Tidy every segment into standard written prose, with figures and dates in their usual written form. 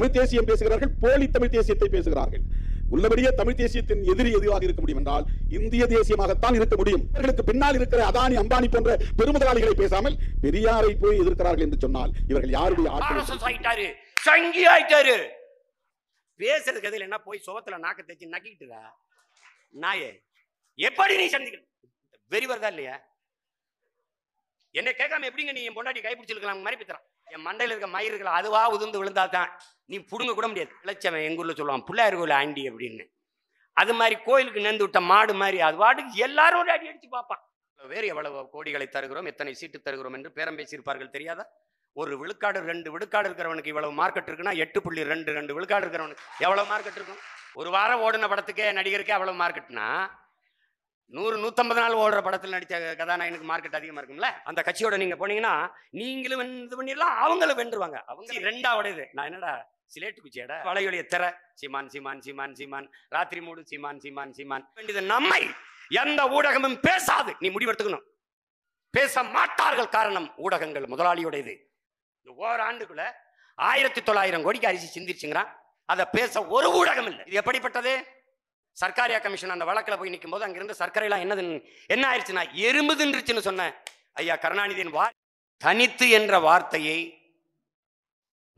தமிழ் தேசியம் பேசுகிறார்கள், போலி தமிழ் தேசியத்தை பேசுகிறார்கள். உள்ளபடியே தமிழ் தேசியத்தின் எதிரி எதுவாக இருக்க முடியும் என்றால் இந்திய தேசியமாகத்தான் இருக்க முடியும். இவர்களுக்கு பின்னால் இருக்கிற அதானி, அம்பானி போன்ற பெருமுதலாளிகளை பேசாமல் பெரியாரை போய் எதிர்க்கிறார்கள் என்று சொன்னால் இவர்கள் யாருடைய ஆயிட்டாரு? பேசுறது கதையில் என்ன போய் சுவத்துல நாக்க தேய்ச்சி நக்கிட்டுதா நாயே? எப்படி நீ சந்திக்க வெறிவரதா இல்லையா? என்ன கேட்காம எப்படிங்க நீ என் பொண்டாட்டி கைப்பிடிச்சிருக்கலாம் மாதிரி பித்தறான். என் மண்டையில் இருக்க மயிர்கள் அதுவா உதிர்ந்து விழுந்தா தான் நீ புடுங்க கூட முடியாது. இளைச்சவன் எங்க ஊர்ல சொல்லுவான் பிள்ளையார் கோயில் ஆண்டி அப்படின்னு. அது மாதிரி கோயிலுக்கு நெந்து விட்ட மாடு மாதிரி அது வாட்டுக்கு எல்லாரும் ஒரு அடி அடிச்சு பார்ப்பான். வேறு எவ்வளவு கோடிகளை தருகிறோம், எத்தனை சீட்டு தருகிறோம் என்று பேரம் பேசியிருப்பார்கள் தெரியாதா? ஒரு விழுக்காடு 2 விழுக்காடு இருக்கிறவனுக்கு இவ்வளவு மார்க்கெட் இருக்குன்னா 8.22 விழுக்காடு இருக்கிறவனுக்கு எவ்வளவு மார்க்கெட் இருக்கும்? ஒரு வாரம் ஓடின படத்துக்கே நடிகருக்கே அவ்வளவு மார்க்கெட்னா 100-150 நாள் ஓடுற படத்தில் நடித்த கதாநாயகனுக்கு மார்க்கெட் அதிகமா இருக்கும்ல. அந்த கட்சியோட நீங்க போனீங்கன்னா நீங்களும் இது பண்ணிடலாம், அவங்களும் வென்றுவாங்க. அவங்க ரெண்டாவது நான் என்னடா சிலேட்டு குச்சியடா வளையொலிய திற சீமான் சீமான் சீமான் சீமான் ராத்திரி மூடு சீமான் சீமான் சீமான் வேண்டியது நம்மை எந்த ஊடகமும் பேசாது. நீ முடிவெடுத்துக்கணும். பேச மாட்டார்கள். காரணம் ஊடகங்கள் முதலாளியோடையது. ஓராண்டுக்குள்ள 1900 கோடிக்கு அரிசி சிந்திருச்சுங்கிறான். அதை பேச ஒரு ஊடகம் இல்லை. இது எப்படிப்பட்டது? சர்க்காரியா கமிஷன் அந்த வழக்கில் போய் நிற்கும் போது அங்கிருந்து சர்க்கரை எல்லாம் என்ன ஆயிடுச்சுன்னா எறும்பு தின்றுச்சுன்னு சொன்ன ஐயா கருணாநிதியின் தனித்து என்ற வார்த்தையை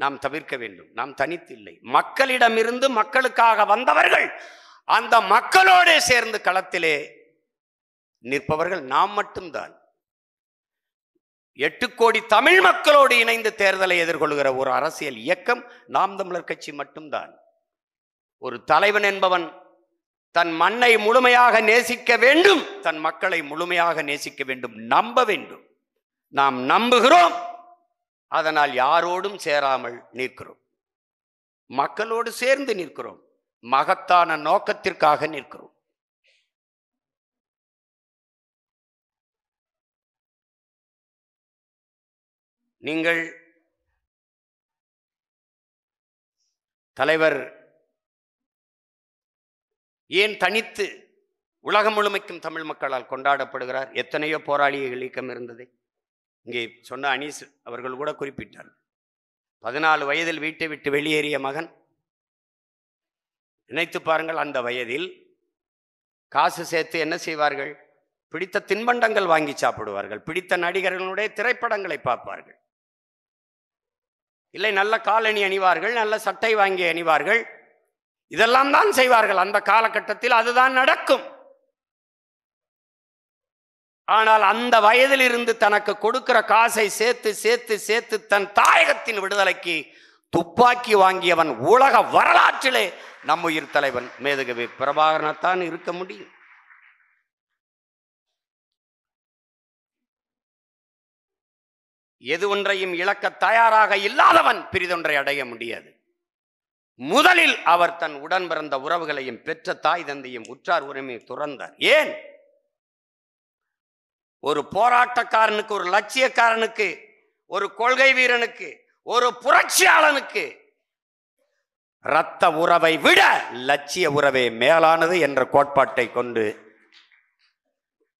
நாம் தவிர்க்க வேண்டும். நாம் தனித்து இல்லை. மக்களிடமிருந்து மக்களுக்காக வந்தவர்கள் அந்த மக்களோடு சேர்ந்து களத்திலே நிற்பவர்கள் நாம் மட்டும்தான். 8 கோடி தமிழ் மக்களோடு இணைந்து தேர்தலை எதிர்கொள்கிற ஒரு அரசியல் இயக்கம் நாம் தமிழர் கட்சி மட்டும்தான். ஒரு தலைவன் என்பவன் தன் மண்ணை முழுமையாக நேசிக்க வேண்டும், தன் மக்களை முழுமையாக நேசிக்க வேண்டும், நம்ப வேண்டும். நாம் நம்புகிறோம். அதனால் யாரோடும் சேராமல் நிற்கிறோம். மக்களோடு சேர்ந்து நிற்கிறோம். மகத்தான நோக்கத்திற்காக நிற்கிறோம். நீங்கள் தலைவர் ஏன் தனித்து உலகம் முழுமைக்கும் தமிழ் மக்களால் கொண்டாடப்படுகிறார்? எத்தனையோ போராளிகள் இயக்கம் இருந்தது. இங்கே சொன்ன அனீஸ் அவர்கள் கூட குறிப்பிட்டார். 14 வயதில் வீட்டை விட்டு வெளியேறிய மகன். நினைத்து பாருங்கள், அந்த வயதில் காசு சேர்த்து என்ன செய்வார்கள்? பிடித்த தின்பண்டங்கள் வாங்கி சாப்பிடுவார்கள், பிடித்த நடிகர்களுடைய திரைப்படங்களை பார்ப்பார்கள், இல்லை நல்ல காலணி அணிவார்கள், நல்ல சட்டை வாங்கி அணிவார்கள். இதெல்லாம் தான் செய்வார்கள். அந்த காலகட்டத்தில் அதுதான் நடக்கும். ஆனால் அந்த வயதில் இருந்து தனக்கு கொடுக்கிற காசை சேர்த்து சேர்த்து சேர்த்து தன் தாயகத்தின் விடுதலைக்கு துப்பாக்கி வாங்கியவன் உலக வரலாற்றிலே நம் உயிர் தலைவன் மேதகவி பிரபாகரனைத்தான் இருக்க முடியும். எது ஒன்றையும் இழக்க தயாராக இல்லாதவன் பிரிதொன்றை அடைய முடியாது. முதலில் அவர் தன் உடன் பிறந்த உறவுகளையும் பெற்ற தாய் தந்தையும் உற்றார் உரிமையை துறந்தார். ஏன்? ஒரு போராட்டக்காரனுக்கு, ஒரு லட்சியக்காரனுக்கு, ஒரு கொள்கை வீரனுக்கு, ஒரு புரட்சியாளனுக்கு இரத்த உறவை விட லட்சிய உறவே மேலானது என்ற கோட்பாட்டை கொண்டு,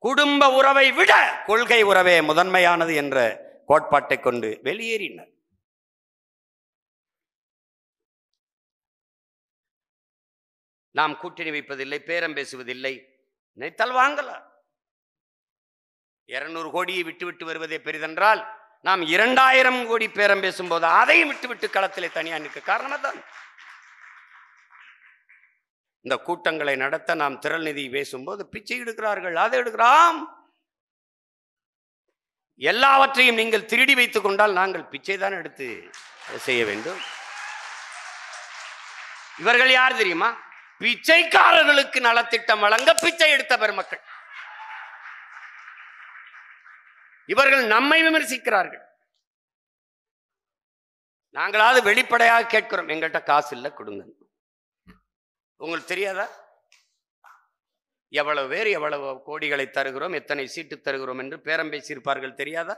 குடும்ப உறவை விட கொள்கை உறவே முதன்மையானது என்ற கோட்பாட்டை கொண்டு வெளியேறினர். நாம் கூட்டணி வைப்பதில்லை, பேரம் பேசுவதில்லை, நினைத்தால் வாங்கலாம். 200 கோடியை விட்டு விட்டு வருவதே பெரிதென்றால் நாம் 2000 கோடி பேரம் பேசும்போது அதையும் விட்டு விட்டு களத்திலே தனியா நிற்க காரணம் தான். இந்த கூட்டங்களை நடத்த நாம் திரள் நிதி பேசும்போது பிச்சை எடுக்கிறார்கள், அதை எடுக்கிறோம். எல்லாவற்றையும் நீங்கள் திருடி வைத்துக் கொண்டால் நாங்கள் பிச்சை தான் எடுத்து செய்ய வேண்டும். இவர்கள் யார் தெரியுமா? பிச்சைக்காரர்களுக்கு நலத்திட்டம் வழங்க பிச்சை எடுத்த பெருமக்கள். இவர்கள் நம்மை விமர்சிக்கிறார்கள். நாங்களாவது வெளிப்படையாக கேட்கிறோம், எங்கள்கிட்ட காசு இல்லை, கொடுங்க. உங்களுக்கு தெரியாதா எவ்வளவு பேர் எவ்வளவு கோடிகளை தருகிறோம், எத்தனை சீட்டு தருகிறோம் என்று பேரம் பேசியிருப்பார்கள் தெரியாதா?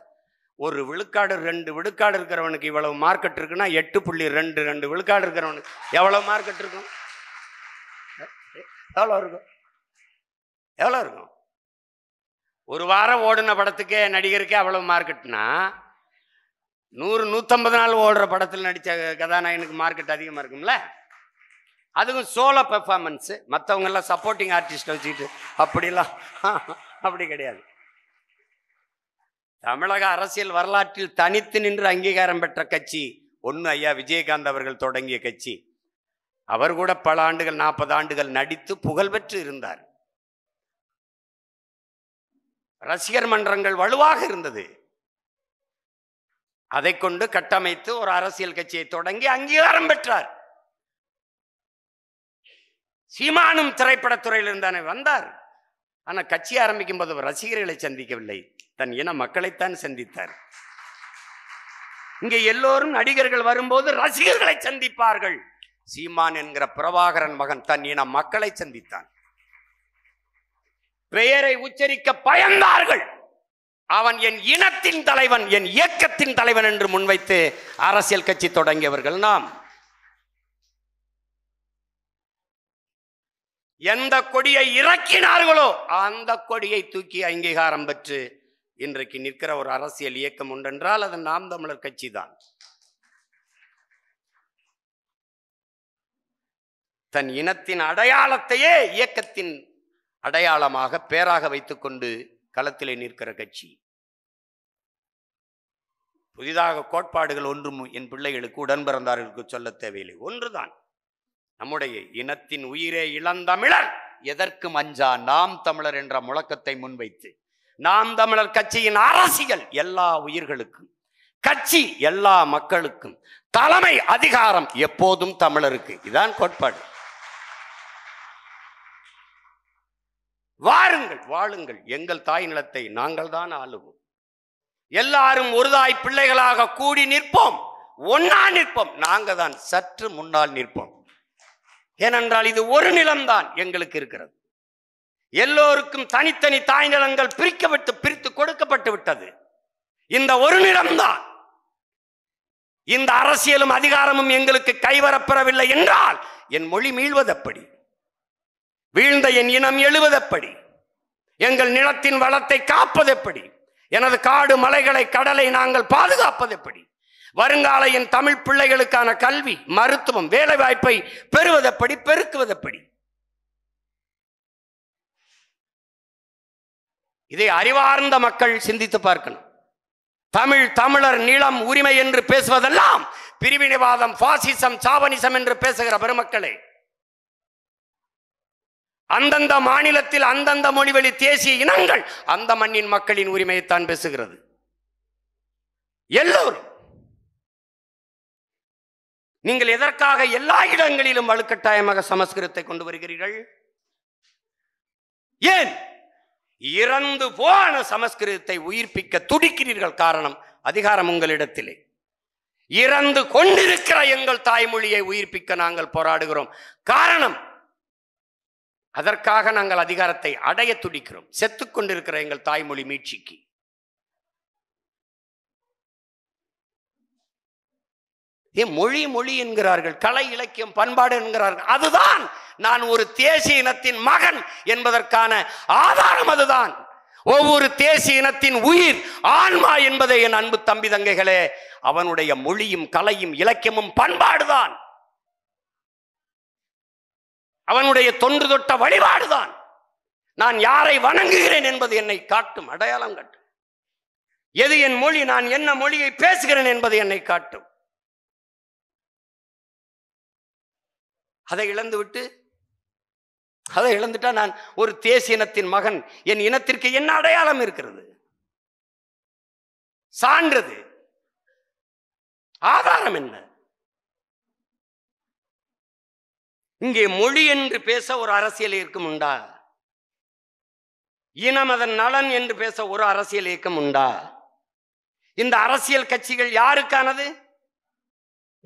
ஒரு விழுக்காடு 2 விழுக்காடு இருக்கிறவனுக்கு இவ்வளவு மார்க்கெட் இருக்குன்னா 8.22 விழுக்காடு இருக்கிறவனுக்கு எவ்வளவு மார்க்கெட் இருக்கும்? எவ்வளோ இருக்கும்? எவ்வளோ இருக்கும்? ஒரு வாரம் ஓடின படத்துக்கே நடிகருக்கே அவ்வளவு மார்க்கெட்னா 100-150 நாள் ஓடுற படத்தில் நடித்த கதாநாயகனுக்கு மார்க்கெட் அதிகமாக இருக்கும்ல. அதுவும் சோலோ பெர்ஃபார்மன்ஸ், மற்றவங்க எல்லாம் சப்போர்ட்டிங் ஆர்டிஸ்ட் வச்சுக்கிட்டு அப்படிலாம் அப்படி கிடையாது. தமிழக அரசியல் வரலாற்றில் தனித்து நின்று அங்கீகாரம் பெற்ற கட்சி ஒன்று ஐயா விஜயகாந்த் அவர்கள் தொடங்கிய கட்சி. அவர் கூட பல ஆண்டுகள் 40 ஆண்டுகள் நடித்து புகழ்பெற்று இருந்தார். ரசிகர் மன்றங்கள் வலுவாக இருந்தது. அதை கொண்டு கட்டமைத்து ஒரு அரசியல் கட்சியை தொடங்கி அங்கீகாரம் பெற்றார். சீமானும் திரைப்படத்துறையில் இருந்தானே வந்தார். ஆனால் கட்சி ஆரம்பிக்கும் போது ரசிகர்களை சந்திக்கவில்லை, தன் இன மக்களைத்தான் சந்தித்தார். இங்கே எல்லோரும் நடிகர்கள் வரும்போது ரசிகர்களை சந்திப்பார்கள். சீமான் என்கிற பிரபாகரன் மகன் தன் இன மக்களை சந்தித்தான். பெயரை உச்சரிக்க பயந்தார்கள். அவன் என் இனத்தின் தலைவன், என் இயக்கத்தின் தலைவன் என்று முன்வைத்து அரசியல் கட்சி தொடங்கியவர்கள் நாம். எந்த கொடியை இறக்கினார்களோ அந்த கொடியை தூக்கி அங்கீகாரம் பெற்று இன்றைக்கு நிற்கிற ஒரு அரசியல் இயக்கம் உண்டென்றால் அது நாம் தமிழர் கட்சி தான். தன் இனத்தின் அடையாளத்தையே இயக்கத்தின் அடையாளமாக பேராக வைத்துக் கொண்டு களத்திலே நிற்கிற கட்சி. புதிதாக கோட்பாடுகள் ஒன்றும் என் பிள்ளைகளுக்கு உடன் பிறந்தார்களுக்கு சொல்ல தேவையில்லை. ஒன்றுதான், நம்முடைய இனத்தின் உயிரே இளந்தமிழர் எதற்கும் அஞ்சா நாம் தமிழர் என்ற முழக்கத்தை முன்வைத்து நாம் தமிழர் கட்சியின் அரசியல் எல்லா உயிர்களுக்கும், கட்சி எல்லா மக்களுக்கும், தலைமை அதிகாரம் எப்போதும் தமிழருக்கு. இதான் கோட்பாடு. வாருங்கள், வாழுங்கள், எங்கள் தாய் நிலத்தை நாங்கள் தான் ஆளுவோம். எல்லாரும் ஒரு தாய் பிள்ளைகளாக கூடி நிற்போம், ஒன்னா நிற்போம். நாங்க தான் சற்று முன்னால் நிற்போம். ஏனென்றால் இது ஒரு நிலம்தான் எங்களுக்கு இருக்கிறது. எல்லோருக்கும் தனித்தனி தாய் நிலங்கள் பிரித்து கொடுக்கப்பட்டு விட்டது. இந்த ஒரு நிலம்தான். இந்த அரசியலும் அதிகாரமும் எங்களுக்கு கைவரப்பெறவில்லை என்றால் என் மொழி மீள்வதெப்படி? வீழ்ந்த என் இனம் எழுவதெப்படி? எங்கள் நிலத்தின் வளத்தை காப்பதெப்படி? எனது காடு மலைகளை கடலை நாங்கள் பாதுகாப்பதெப்படி? வருங்கால என் தமிழ் பிள்ளைகளுக்கான கல்வி, மருத்துவம், வேலை வாய்ப்பை பெறுவதெப்படி, பெருக்குவதெப்படி? இதை அறிவார்ந்த மக்கள் சிந்தித்து பார்க்கணும். தமிழர் நிலம் உரிமை என்று பேசுவதெல்லாம் பிரிவினைவாதம், பாசிசம், சாவனிசம் என்று பேசுகிற பெருமக்களே, அந்தந்த மாநிலத்தில் அந்தந்த மொழிவழி தேசிய இனங்கள் அந்த மண்ணின் மக்களின் உரிமையைத்தான் பேசுகிறது. எல்லோரும் நீங்கள் எதற்காக எல்லா இடங்களிலும் வலுக்கட்டாயமாக சமஸ்கிருதத்தை கொண்டு வருகிறீர்கள்? ஏன் இறந்து போன சமஸ்கிருதத்தை உயிர்ப்பிக்க துடிக்கிறீர்கள்? காரணம், அதிகாரம் உங்களிடத்திலே. இறந்து கொண்டிருக்கிற எங்கள் தாய்மொழியை உயிர்ப்பிக்க நாங்கள் போராடுகிறோம். காரணம், அதற்காக நாங்கள் அதிகாரத்தை அடைய துடிக்கிறோம். செத்துக் கொண்டிருக்கிற எங்கள் தாய்மொழி மீட்சிக்கு. மொழி மொழி என்கிறார்கள், கலை இலக்கியம் பண்பாடு என்கிறார்கள். அதுதான் நான் ஒரு தேசிய இனத்தின் மகன் என்பதற்கான ஆதாரம். அதுதான் ஒவ்வொரு தேசிய இனத்தின் உயிர், ஆன்மா என்பதை என் அன்பு தம்பி தங்கைகளே, அவனுடைய மொழியும் கலையும் இலக்கியமும் பண்பாடுதான். அவனுடைய தொன்று தொட்ட வழிபாடுதான். நான் யாரை வணங்குகிறேன் என்பது என்னை காட்டும், அடையாளம் காட்டும். எது என் மொழி, நான் என்ன மொழியை பேசுகிறேன் என்பது என்னை காட்டும். அதை இழந்துட்டா நான் ஒரு தேசிய இனத்தின் மகன், என் இனத்திற்கு என்ன அடையாளம் இருக்கிறது? சான்றது, ஆதாரம் என்ன? இங்கே மொழி என்று பேச ஒரு அரசியல் இயக்கம் உண்டா? இனம் அதன் நலன் என்று பேச ஒரு அரசியல் இயக்கம் உண்டா? இந்த அரசியல் கட்சிகள் யாருக்கானது?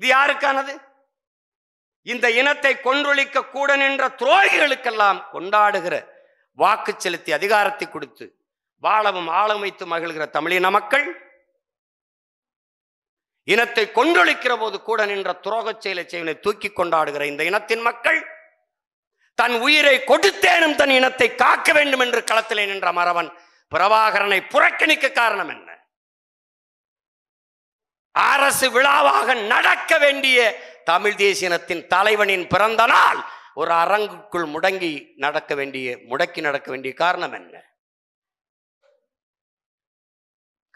இது யாருக்கானது? இந்த இனத்தை கொன்றொழிக்க கூட நின்ற துரோகிகளுக்கெல்லாம் கொண்டாடுகிற, வாக்கு செலுத்தி அதிகாரத்தை கொடுத்து வாழவும் ஆழம் வைத்து மகிழ்கிற தமிழின மக்கள், இனத்தை கொன்றொழிக்கிற போது கூட நின்ற துரோகச் செயலை செய்வனை தூக்கி கொண்டாடுகிற இந்த இனத்தின் மக்கள், தன் உயிரை கொடுத்தேனும் தன் இனத்தை காக்க வேண்டும் என்று களத்திலே நின்ற மறவன் பிரபாகரனை புறக்கணிக்க காரணம் என்ன? அரசு விழாவாக நடக்க வேண்டிய தமிழ் தேசியத்தின் தலைவனின் பிறந்த நாள் ஒரு அரங்குக்குள் முடக்கி நடக்க வேண்டிய காரணம் என்ன?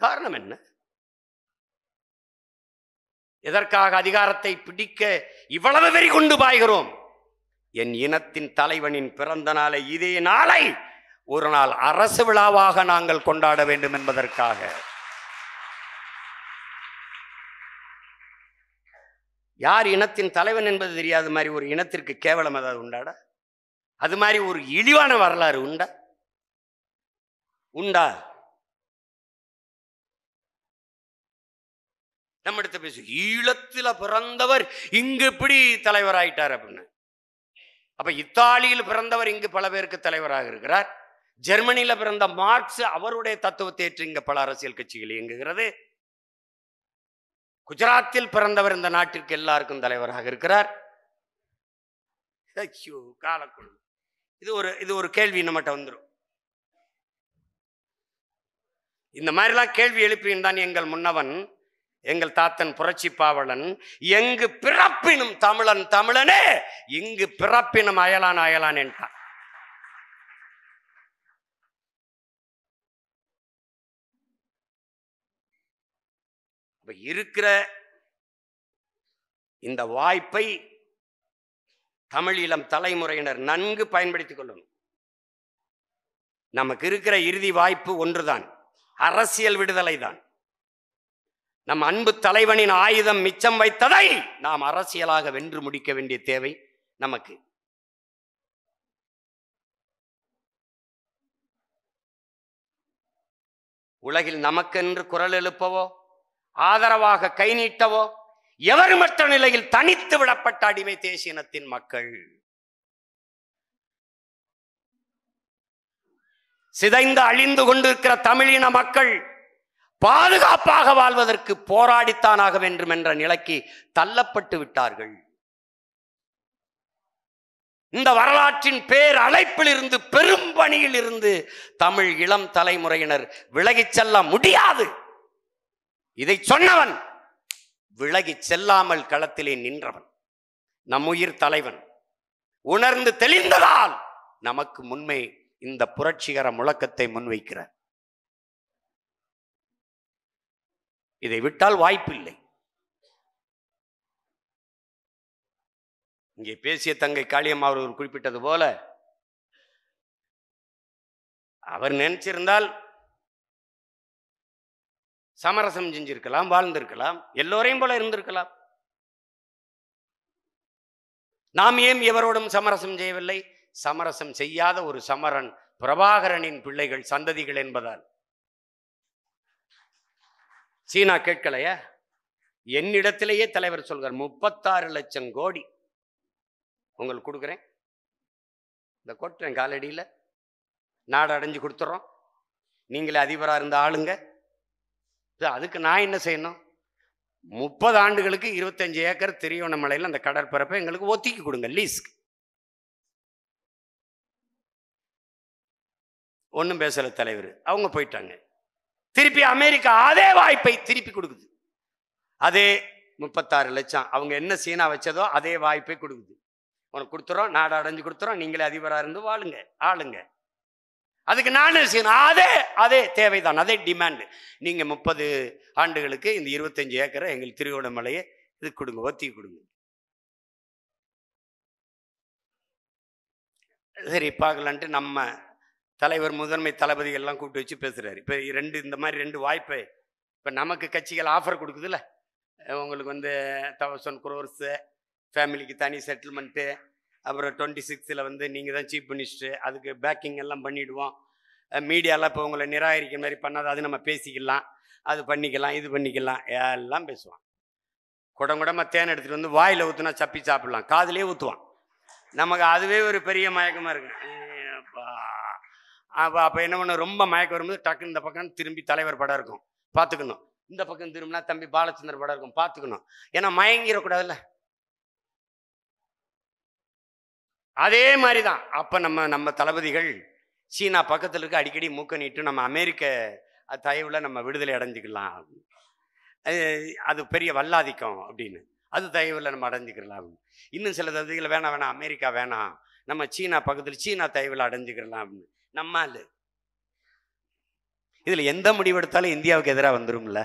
காரணம் என்ன? எதற்காக அதிகாரத்தை பிடிக்க இவ்வளவு வெறி கொண்டு பாய்கிறோம்? என் இனத்தின் தலைவனின் பிறந்த நாளை, இதே நாளை ஒரு நாள் அரசு விழாவாக நாங்கள் கொண்டாட வேண்டும் என்பதற்காக. யார் இனத்தின் தலைவன் என்பது தெரியாத மாதிரி ஒரு இனத்திற்கு கேவலம் ஏதாவது உண்டாடா? அது மாதிரி ஒரு இழிவான வரலாறு உண்டா? நம்ம இடத்த பேசு, ஈழத்துல பிறந்தவர் இங்கு எப்படி தலைவர் ஆயிட்டார் அப்படின்னு. அப்ப இத்தாலியில் பிறந்தவர் இங்கு பல பேருக்கு தலைவராக இருக்கிறார். ஜெர்மனியில பிறந்த மார்க்ஸ் அவருடைய தத்துவத்தை ஏற்று இங்க பல அரசியல் கட்சிகள் இயங்குகிறது. குஜராத்தில் பிறந்தவர் இந்த நாட்டிற்கு எல்லாருக்கும் தலைவராக இருக்கிறார். காலக்குழு இது ஒரு கேள்வி நம்மகிட்ட வந்துடும். இந்த மாதிரிலாம் கேள்வி எழுப்பியும் தான் எங்கள் முன்னவன், எங்கள் தாத்தன் புரட்சி பாவலன், எங்கு பிறப்பினும் தமிழன் தமிழனே, இங்கு பிறப்பினும் அயலான் அயலான் என்றான். இருக்கிற இந்த வாய்ப்பை தமிழ் இளம் தலைமுறையினர் நன்கு பயன்படுத்திக் கொள்ளணும். நமக்கு இருக்கிற இறுதி வாய்ப்பு ஒன்றுதான், அரசியல் விடுதலை தான். நம் அன்பு தலைவனின் ஆயுதம் மிச்சம் வைத்ததை நாம் அரசியலாக வென்று முடிக்க வேண்டிய தேவை நமக்கு. உலகில் நமக்கென்று குரல் எழுப்பவோ ஆதரவாக கை நீட்டவோ எவருமற்ற நிலையில் தனித்து விடப்பட்ட அடிமை தேசியனத்தின் மக்கள், சிதைந்து அழிந்து கொண்டிருக்கிற தமிழின மக்கள் பாதுகாப்பாக வாழ்வதற்கு போராடித்தானாக வேண்டும் என்ற நிலைக்கு தள்ளப்பட்டு விட்டார்கள். இந்த வரலாற்றின் பேர் அழைப்பில் இருந்து, பெரும் பணியில் இருந்து தமிழ் இளம் தலைமுறையினர் விலகிச் செல்ல முடியாது. இதை சொன்னவன் விலகி செல்லாமல் களத்திலே நின்றவன், நம் உயிர் தலைவன். உணர்ந்து தெளிந்ததால் நமக்கு முன்மே இந்த புரட்சிகர முழக்கத்தை முன்வைக்கிறார். இதை விட்டால் வாய்ப்பில்லை. இங்கே பேசிய தங்கை காளியம்மா அவர்கள் குறிப்பிட்டது போல, அவர் நினைச்சிருந்தால் சமரசம் செஞ்சிருக்கலாம், வாழ்ந்திருக்கலாம், எல்லோரையும் போல இருந்திருக்கலாம். நாம் ஏன் எவரோடும் சமரசம் செய்யவில்லை? சமரசம் செய்யாத ஒரு சமரன் பிரபாகரனின் பிள்ளைகள், சந்ததிகள் என்பதால். சீனா கேட்கலையா? என்னிடத்திலேயே தலைவர் சொல்கிறார், 36 லட்சம் கோடி உங்களுக்கு கொடுக்குறேன், இந்த கொட்டுறேன் காலடியில், நாடு அடைஞ்சு கொடுத்துட்றோம், நீங்களே அதிபராக இருந்த ஆளுங்க. அதுக்கு நான் என்ன செய்யணும்? 30 ஆண்டுகளுக்கு 25 ஏக்கர் திருவோணமலையில் அந்த கடற்பரப்பை எங்களுக்கு ஒத்திக்கி கொடுங்க, லீஸ்க்கு. ஒன்றும் பேசல தலைவர், அவங்க போயிட்டாங்க. திருப்பி அமெரிக்கா அதே வாய்ப்பை திருப்பி கொடுக்குது. அதே 36 லட்சம் அவங்க என்ன சீனா வச்சதோ அதே வாய்ப்பை கொடுக்குது. உனக்கு கொடுத்துறோம், நாடு அடைஞ்சு கொடுத்துறோம், நீங்களே அதிபராக இருந்து வாழுங்க, ஆளுங்க. அதுக்கு நான் செய்யணும், அதே தேவைதான், அதே டிமாண்டு. நீங்க 30 ஆண்டுகளுக்கு இந்த 25 ஏக்கரை எங்களுக்கு திருவோணமலையை இது கொடுங்க, ஒத்தி கொடுங்க. சரி பார்க்கலான்ட்டு நம்ம தலைவர், முதன்மை தளபதிகள் எல்லாம் கூப்பிட்டு வச்சு பேசுறாரு. இப்போ இந்த மாதிரி 2 வாய்ப்பை இப்போ நமக்கு கட்சிகள் ஆஃபர் கொடுக்குதுல்ல, உங்களுக்கு 1000 crores ஃபேமிலிக்கு தனி செட்டில்மெண்ட்டு, அப்புறம் 26ல் நீங்கள் தான் சீஃப் மினிஸ்டர், அதுக்கு பேக்கிங் எல்லாம் பண்ணிவிடுவோம், மீடியாலாம் இப்போ உங்களை நிராகரிக்கிற மாதிரி பண்ணாத, அது நம்ம பேசிக்கலாம், அது பண்ணிக்கலாம், இது பண்ணிக்கலாம், எல்லாம் பேசுவான். குடங்குடமாக தேன் எடுத்துகிட்டு வந்து வாயில் ஊற்றுனா சப்பி சாப்பிடலாம், காதிலே ஊற்றுவான். நமக்கு அதுவே ஒரு பெரிய மயக்கமாக இருக்கு. அப்போ என்ன பண்ண, ரொம்ப மயக்கம் வரும்போது டக்குன்னு இந்த பக்கம் திரும்பி தலைவர் படம் இருக்கும், பார்த்துக்கணும். இந்த பக்கம் திரும்பினா தம்பி பாலச்சந்தர் படம் இருக்கும், பார்த்துக்கணும். ஏன்னா மயங்கிடக்கூடாதுல்ல. அதே மாதிரி தான் அப்போ நம்ம தளபதிகள் சீனா பக்கத்தில் இருக்க அடிக்கடி மூக்க நீட்டு நம்ம அமெரிக்க தயவில் நம்ம விடுதலை அடைஞ்சிக்கலாம். அது பெரிய வல்லாதிக்கம் அப்படின்னு, அது தயவில் நம்ம அடைஞ்சிக்கலாம். இன்னும் சில தகுதிகளை வேணாம் வேணாம், அமெரிக்கா வேணாம், நம்ம சீனா பக்கத்தில் சீனா தயவில் அடைஞ்சிக்கலாம் அப்படின்னு. நம்மால் இதில் எந்த முடிவெடுத்தாலும் இந்தியாவுக்கு எதிராக வந்துரும்ல.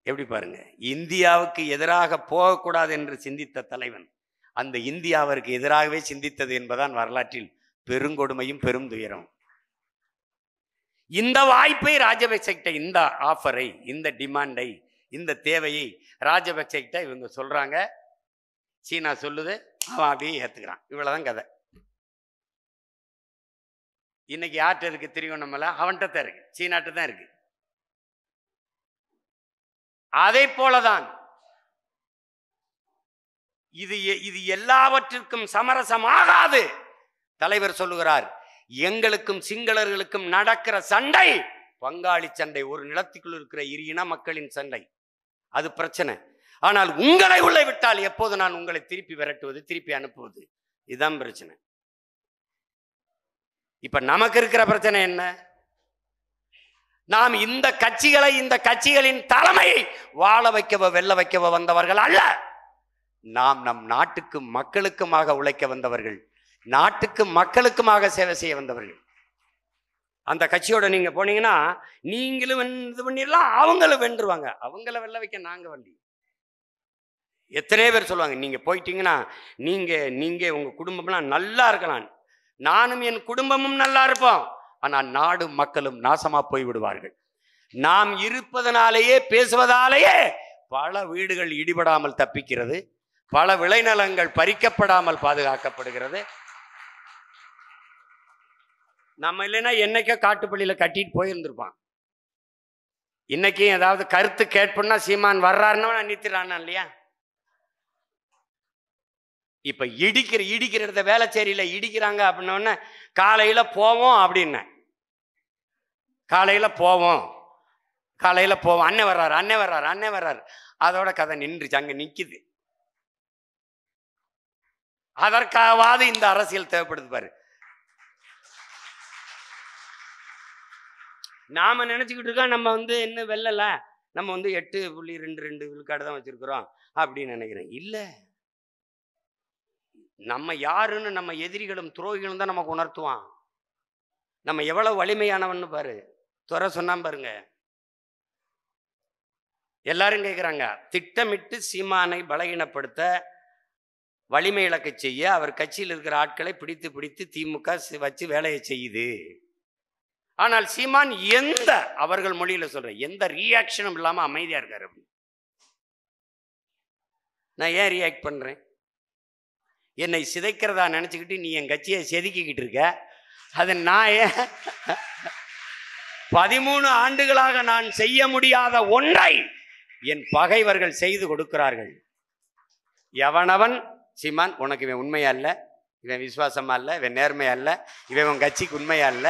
எப்படி பாருங்க, இந்தியாவுக்கு எதிராக போகக்கூடாது என்று சிந்தித்த தலைவன் அந்த இந்தியாவிற்கு எதிராகவே சிந்தித்தது என்பதான் வரலாற்றில் பெருங்கொடுமையும் பெரும் துயரம். இந்த வாய்ப்பை ராஜபக்சே, இந்த ஆஃபரை, இந்த டிமாண்டை, இந்த தேவையை ராஜபக்சே இவங்க சொல்றாங்க, சீனா சொல்லுது, அவன் அப்படியே ஏத்துக்கிறான். இவ்வளவுதான் கதை. இன்னைக்கு யார்கிட்ட இருக்கு திரிகோணமலை? அவன்கிட்ட தான் இருக்கு, சீனாட்ட தான் இருக்கு. அதே போலதான் இது எல்லாவற்றிற்கும் சமரசமாகாது. தலைவர் சொல்லுகிறார், எங்களுக்கும் சிங்களர்களுக்கும் நடக்கிற சண்டை பங்காளி சண்டை, ஒரு நிலத்துக்குள் இருக்கிற இரு இன மக்களின் சண்டை, அது பிரச்சனை. ஆனால் உங்களை உள்ளே விட்டால் எப்போது நான் உங்களை திருப்பி விரட்டுவது, திருப்பி அனுப்புவது, இதுதான் பிரச்சனை. இப்ப நமக்கு இருக்கிற பிரச்சனை என்ன? நாம் இந்த கட்சிகளை, இந்த கட்சிகளின் தலைமையை வாழ வைக்கவோ வெல்ல வைக்கவோ வந்தவர்கள் அல்ல. நாம் நம் நாட்டுக்கும் மக்களுக்குமாக உழைக்க வந்தவர்கள், நாட்டுக்கும் மக்களுக்குமாக சேவை செய்ய வந்தவர்கள். அந்த கட்சியோட நீங்க போனீங்கன்னா நீங்களும் இது பண்ணிடலாம், அவங்களும் வென்றுவாங்க. அவங்கள வெல்ல வைக்க நாங்க வண்டி. எத்தனை பேர் சொல்லுவாங்க, நீங்க போயிட்டீங்கன்னா நீங்க உங்க குடும்பம்லாம் நல்லா இருக்கலாம், நானும் என் குடும்பமும் நல்லா இருப்போம், ஆனால் நாடு மக்களும் நாசமா போய் விடுவார்கள். நாம் இருப்பதனாலேயே, பேசுவதாலேயே பல வீடுகள் இடிபடாமல் தப்பிக்கிறது, பல விளைநிலங்கள் பறிக்கப்படாமல் பாதுகாக்கப்படுகிறது. நம்ம இல்லைன்னா என்னைக்கோ காட்டுப்பள்ளியில கட்டிட்டு போயிருந்திருப்பான். இன்னைக்கு ஏதாவது கருத்து கேட்போம்னா சீமான் வர்றாருன்னா நிறுத்திடுறான் இல்லையா? இப்ப இடிக்கிற இடத்த வேளச்சேரியில இடிக்கிறாங்க அப்படின்னோடனே காலையில போவோம் அப்படின்னு, காலையில போவோம் அண்ணன் வர்றாரு, அதோட கதை நின்றுச்சு, அங்க நிக்குது. அதற்காவது இந்த அரசியல் தேவைப்படுது பாரு. நாம நினைச்சுக்கிட்டு இருக்கோம் நம்ம இன்னும் வெல்லல, நம்ம 8.22 விழுக்காடு தான் வச்சிருக்கிறோம் அப்படின்னு நினைக்கிறேன். இல்ல, நம்ம யாருன்னு நம்ம எதிரிகளும் துரோகிகளும் தான் நமக்கு உணர்த்துவான். நம்ம எவ்வளவு வலிமையானவன்னு பாரு. துறை சொன்னா பாருங்க, எல்லாரும் கேட்கிறாங்க, திட்டமிட்டு சீமானை பலகீனப்படுத்த, வலிமை இழக்க செய்ய அவர் கட்சியில் இருக்கிற ஆட்களை பிடித்து திமுக வச்சு வேலையை செய்யுது. ஆனால் சீமான் அவர்கள் மொழியில சொல்ற எந்த ரியாக்ஷனும் இல்லாம அமைதியா இருக்காரு. நான் ஏன் ரியாக்ட் பண்றேன்? என்னை சிதைக்கிறதா நினைச்சுக்கிட்டு நீ என் கட்சியை செதுக்கிக்கிட்டு இருக்க. அது நான் 13 ஆண்டுகளாக நான் செய்ய முடியாத ஒன்றை என் பகைவர்கள் செய்து கொடுக்கிறார்கள். எவனவன் சீமான் உனக்கு இவன் உண்மையா இல்ல, இவன் விசுவாசமா இல்ல, இவன் நேர்மையா இல்ல, இவன் உன் கட்சிக்கு உண்மையா இல்ல,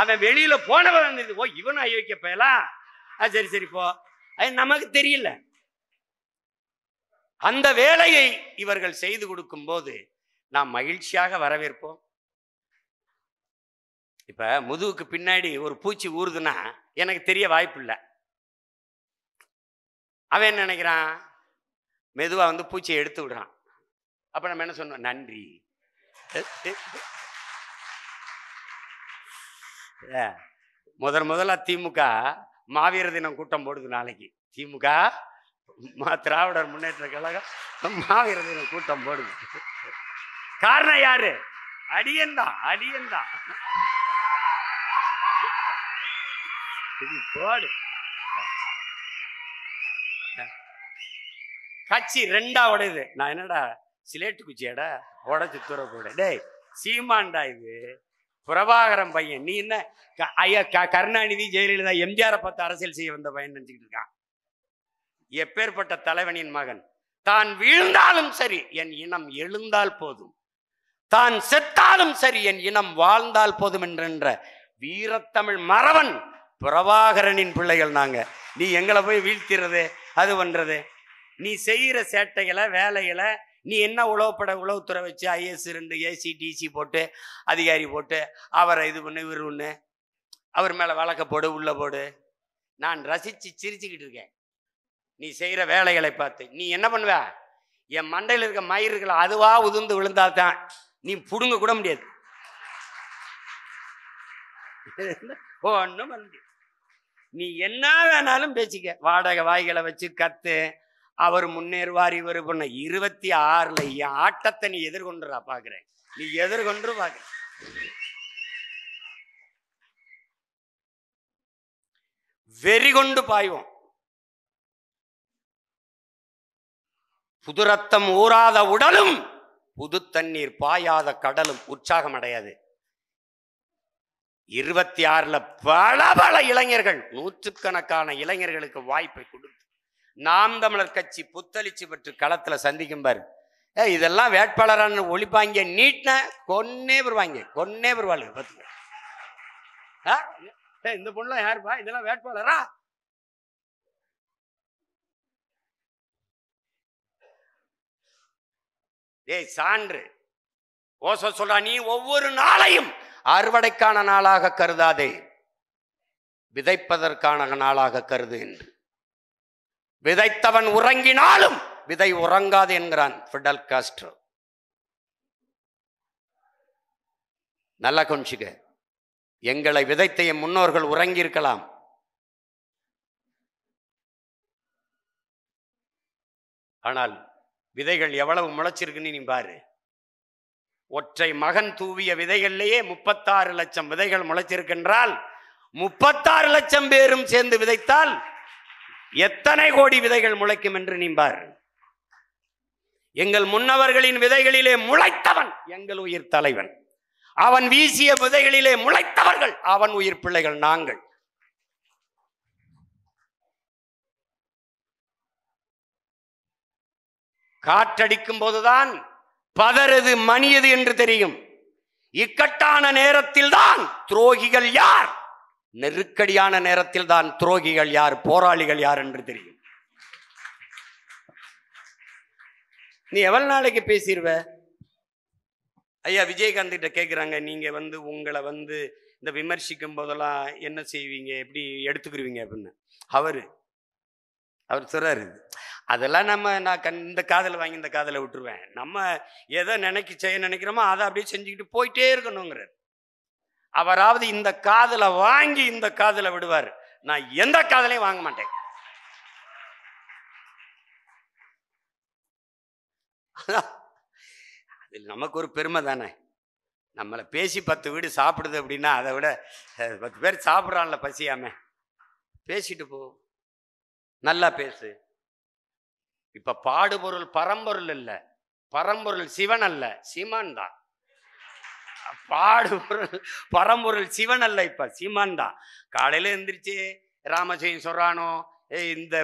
அவன் வெளியில போனவன் ஓ இவனும் அயோக்கிய பயலாம், சரி போ, அது நமக்கு தெரியல. அந்த வேலையை இவர்கள் செய்து கொடுக்கும் போது நாம் மகிழ்ச்சியாக வரவேற்போம். இப்ப முதுகுக்கு பின்னாடி ஒரு பூச்சி ஊறுதுன்னா எனக்கு தெரிய வாய்ப்பு இல்லை. அவன் என்ன நினைக்கிறான், மெதுவா பூச்சியை எடுத்து விடுறான். அப்ப நம்ம என்ன சொன்னோம், நன்றி. முதல்ல திமுக மாவீர தினம் கூட்டம் போடுது நாளைக்கு. திமுக திராவிடர் முன்னேற்ற கழகம் மாவீர தினம் கூட்டம் போடுது. காரணம் யாரு? அடியன்தான். போடு. கட்சி 2ஆ உடையுது. நான் என்னடா சிலேட்டு குச்சியாடா உடச்சு தூர போட? டேய் சீமான்டா, இது பிரபாகரன் பையன். நீ என்ன ஐயா கருணாநிதி ஜெயலலிதா எம்ஜிஆரை பார்த்து அரசியல் செய்ய வந்த பையன் நினைச்சுக்கிட்டு இருக்கான். எப்பேற்பட்ட தலைவனின் மகன். தான் வீழ்ந்தாலும் சரி என் இனம் எழுந்தால் போதும், தான் செத்தாலும் சரி என் இனம் வாழ்ந்தால் போதும் என்ற வீரத்தமிழ் மறவன் பிரபாகரனின் பிள்ளைகள் நாங்க. நீ எங்களை போய் வீழ்த்திறது, அது பண்றது, நீ செய்கிற சேட்டைகளை வேலைகளை, நீ என்ன உளவுத்துறை வச்சு IS 2 AC DC போட்டு அதிகாரி போட்டு அவரை இது பண்ணு, இவர் ஒன்று, அவர் மேலே வழக்க போடு, உள்ள போடு. நான் ரசிச்சு சிரிச்சுக்கிட்டு இருக்கேன். நீ செய்யற வேலைகளை பார்த்து நீ என்ன பண்ணுவ? என் மண்டையில் இருக்க மயிர்கள் அதுவா உதிர்ந்து விழுந்தால்தான் நீ புடுங்க கூட முடியாது. ஒன்றும் பண்ண முடியாது. நீ என்ன வேணாலும் பேசிக்க, வாடகை வாய்களை வச்சு கத்து, அவர் முன்னேறுவார் இவர் பண்ண. 26ல் என் ஆட்டத்தை நீ எதிர்கொண்டுறா பாக்குறேன். நீ எதிர்கொண்டு பாக்குற. வெறி கொண்டு பாய்வோம். புது ரத்தம் ஊறாத உடலும் புது தண்ணீர் பாயாத கடலும் உற்சாகம் அடையாது. 26ல் பல இளைஞர்கள், நூற்றுக்கணக்கான இளைஞர்களுக்கு வாய்ப்பை கொடுத்து நாம் தமிழர் கட்சி புத்தளிச்சு பெற்று களத்துல சந்திக்கும் பாரு. இதெல்லாம் வேட்பாளரான ஒளிப்பாங்க நீட்ன கொன்னே வருவாங்க, கொன்னே வருவாங்க. இந்த பொண்ணுலாம் யாருப்பா? இதெல்லாம் வேட்பாளரா? சான்று ஓசோ சொல்றா, நீ ஒவ்வொரு நாளையும் அறுவடைக்கான நாளாக கருதாதே, விதைப்பதற்கான நாளாக கருது என்று. விதைத்தவன் உறங்கினாலும் விதை உறங்காது என்கிறான் ஃபிடல் காஸ்ட்ரோ. நல்லா கொஞ்சிக்க, எங்களை விதைத்த என் முன்னோர்கள் உறங்கி இருக்கலாம். ஆனால் விதைகள் எவ்வளவு முளைச்சிருக்குன்னு நீ பாரு. ஒற்றை மகன் தூவிய விதைகள்லேயே 36 லட்சம் விதைகள் முளைச்சிருக்கின்றால் 36 லட்சம் பேரும் சேர்ந்து விதைத்தால் எத்தனை கோடி விதைகள் முளைக்கும் என்று நீ பாரு. எங்கள் முன்னவர்களின் விதைகளிலே முளைத்தவன் எங்கள் உயிர் தலைவன். அவன் வீசிய விதைகளிலே முளைத்தவர்கள் அவன் உயிர் பிள்ளைகள் நாங்கள். காற்றடிக்கும் போதுதான் பதறது மணியது என்று தெரியும். இக்கட்டான நேரத்தில் தான் துரோகிகள் யார், நெருக்கடியான நேரத்தில் தான் துரோகிகள் யார், போராளிகள் யார் என்று தெரியும். நீ எவ்வளவு நாளைக்கு பேசிடுவ? ஐயா விஜயகாந்த் கிட்ட கேட்குறாங்க, நீங்க உங்களை இந்த விமர்சிக்கும் போதெல்லாம் என்ன செய்வீங்க, எப்படி எடுத்துக்கிருவீங்க அப்படின்னு. அவர் சொல்றாரு, அதெல்லாம் நான் இந்த காதலை வாங்கி இந்த காதலை விட்டுருவேன். நம்ம எதை செய்ய நினைக்கிறோமோ அதை அப்படியே செஞ்சுக்கிட்டு போயிட்டே இருக்கணுங்கிறார். அவராவது இந்த காதலை வாங்கி இந்த காதலை விடுவார். நான் எந்த காதலையும் வாங்க மாட்டேன். அதில் நமக்கு ஒரு பெருமை தானே. நம்மளை பேசி 10 வீடு சாப்பிடுது அப்படின்னா அதை விட 10 பேர் சாப்பிட்றான்ல பசியாம, பேசிட்டு போ, நல்லா பேசு. இப்ப பாடுபொருள் பரம்பொருள் இல்ல, பரம்பொருள் சிவன் அல்ல, சீமான் தான். பாடுபொருள் பரம்பொருள் சிவன் அல்ல, இப்ப சீமான் தான். காலையில எந்திரிச்சு ராமஜெயம் சொல்றானோ, இந்த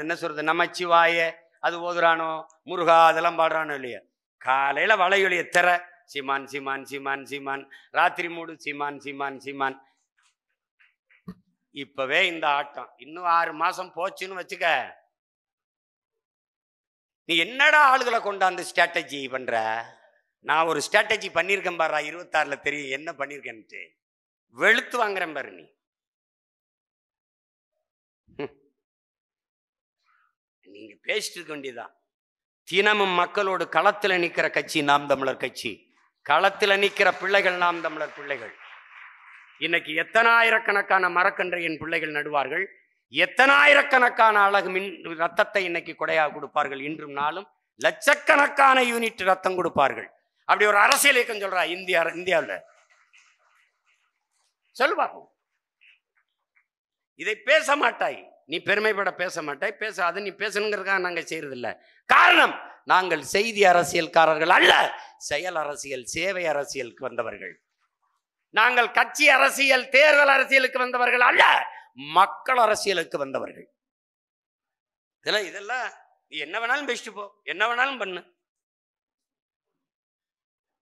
என்ன சொல்றது நமச்சிவாய அது ஓதுறானோ, முருகா அதெல்லாம் பாடுறானோ இல்லையா, காலையில வளையொலிய திற சீமான் சீமான் சீமான் சீமான், ராத்திரி மூடு சீமான் சீமான் சீமான். இப்பவே இந்த ஆட்டம் இன்னும் 6 மாசம் போச்சுன்னு வச்சுக்க, நீ என்னடா ஆளுகளை கொண்டாந்து ஸ்ட்ராட்டஜி பண்ற? நான் ஒரு ஸ்ட்ராட்டஜி பண்ணியிருக்கேன் பாரு, 26ல் தெரியும் என்ன பண்ணியிருக்கேன்ட்டு. வெளுத்து வாங்குறேன் பாரு. நீங்க பேசிட்டு இருக்க வேண்டியதான். தினமும் மக்களோடு களத்தில் நிற்கிற கட்சி நாம் தமிழர் கட்சி. களத்தில் நிற்கிற பிள்ளைகள் நாம் தமிழர் பிள்ளைகள். இன்னைக்கு எத்தனாயிரக்கணக்கான மரக்கன்றை என் பிள்ளைகள் நடுவார்கள், எத்தனாயிரக்கணக்கான அழகு மின் ரத்தத்தை இன்னைக்கு கொடையாக கொடுப்பார்கள். இன்றும் நாளும் லட்சக்கணக்கான யூனிட் ரத்தம் கொடுப்பார்கள். அப்படி ஒரு அரசியல் இயக்கம் சொல்றா இந்தியாவில் சொல்லு பார்ப்போம். இதை பேச மாட்டாய், நீ பெருமைப்பட பேச மாட்டாய். அது நீ பேசணுங்கிறதுக்காக நாங்கள் செய்யறது இல்லை. காரணம், நாங்கள் செய்தி அரசியல்காரர்கள் அல்ல, செயல் அரசியல் சேவை அரசியலுக்கு வந்தவர்கள். நாங்கள் கட்சி அரசியல் தேர்தல் அரசியலுக்கு வந்தவர்கள் அல்ல, மக்கள் அரசியலுக்கு வந்தவர்கள். இதெல்லாம் நீ என்ன வேணாலும் பேசிட்டு போ, என்ன வேணாலும் பண்ணு.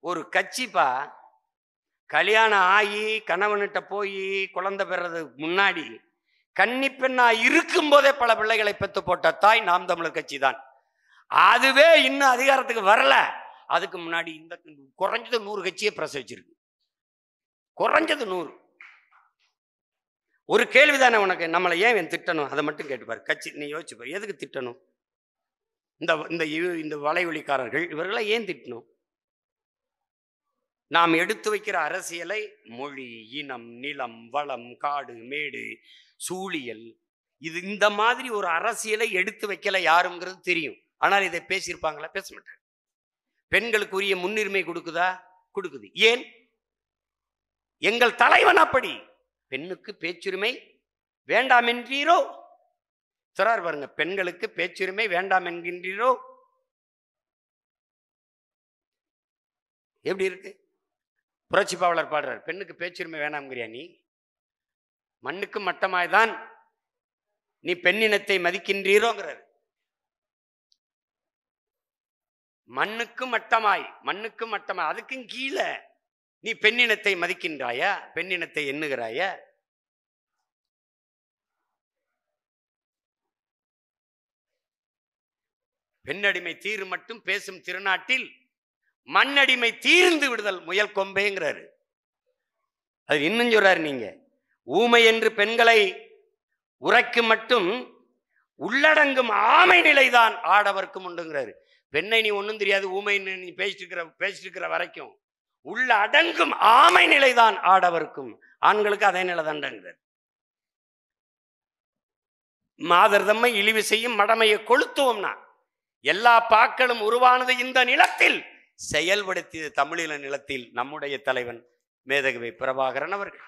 ஒரு கட்சிப்பா கல்யாணம் ஆகி கணவன்கிட்ட போய் குழந்தை பெறதுக்கு முன்னாடி கன்னி பெண்ணா இருக்கும் போதே பல பிள்ளைகளை பெற்று போட்ட தாய் நாம் தமிழர் கட்சி தான். அதுவே இன்னும் அதிகாரத்துக்கு வரல. அதுக்கு முன்னாடி இந்த குறைஞ்சது 100 கட்சியை பிரசவிச்சிருக்கு, குறைஞ்சது 100. ஒரு கேள்விதானே உனக்கு, நம்மளை ஏன் திட்டணும் அதை மட்டும் கேட்டுப்பாரு. கட்சி நீ யோசிச்சுப்பாரு, எதுக்கு திட்டணும்? இந்த வலைவெளிக்காரர்கள் இவர்களை ஏன் திட்டணும்? நாம் எடுத்து வைக்கிற அரசியலை மொழி, இனம், நிலம், வளம், காடு, மேடு, சூழியல், இந்த மாதிரி ஒரு அரசியலை எடுத்து வைக்கல யாருங்கிறது தெரியும். ஆனால் இதை பேசியிருப்பாங்களா? பேச மாட்டாங்க. பெண்களுக்கு உரிய முன்னுரிமை கொடுக்குதா? கொடுக்குது. ஏன்? எங்கள் தலைவன் அப்படி. பெண்ணுக்கு பேச்சுரிமை வேண்டாம் என்கிறீரோ? சொல்றார் பாருங்க, பெண்களுக்கு பேச்சுரிமை வேண்டாம் என்கின்றீரோ? எப்படி இருக்கு? புரட்சி பாவலர் பாடுறார், பெண்ணுக்கு பேச்சுரிமை வேணாம்ங்கிறியா நீ? மண்ணுக்கு மட்டமாய்தான் நீ பெண்ணினத்தை மதிக்கின்றீரோங்கிறார். மண்ணுக்கு மட்டமாய் அதுக்கும் கீழே நீ பெண்ணினத்தை மதிக்கின்றாயா? பெண்ணினத்தை எண்ணுகிறாயா? பெண்ணடிமை தீரு மட்டும் பேசும் திருநாட்டில் மண்ணடிமை தீர்ந்து விடுதல் முயல் கொம்பேங்கிறாரு. அது இன்னும் சொல்றாரு, நீங்க ஊமை என்று பெண்களை உரைக்கு மட்டும் உள்ளடங்கும் ஆமை நிலைதான் ஆடவர்க்கும் உண்டுங்கிறாரு. பெண்ணை நீ ஒன்றும் தெரியாது ஊமைன்னு நீ பேசிட்டு இருக்கிற வரைக்கும் உள்ள அடங்கும் ஆமை நிலைதான் ஆடவர்க்கும், ஆண்களுக்கு அதே நிலை தான்ங்கிறார். மாதர் தம்மை இழிவு செய்யும் மடமையை கொளுத்துவோம்னா எல்லா பாக்களும் உருவானது இந்த நிலத்தில், செயல்படுத்திய தமிழீழ நிலத்தில் நம்முடைய தலைவன் மேதகவி பிரபாகரன் அவர்கள்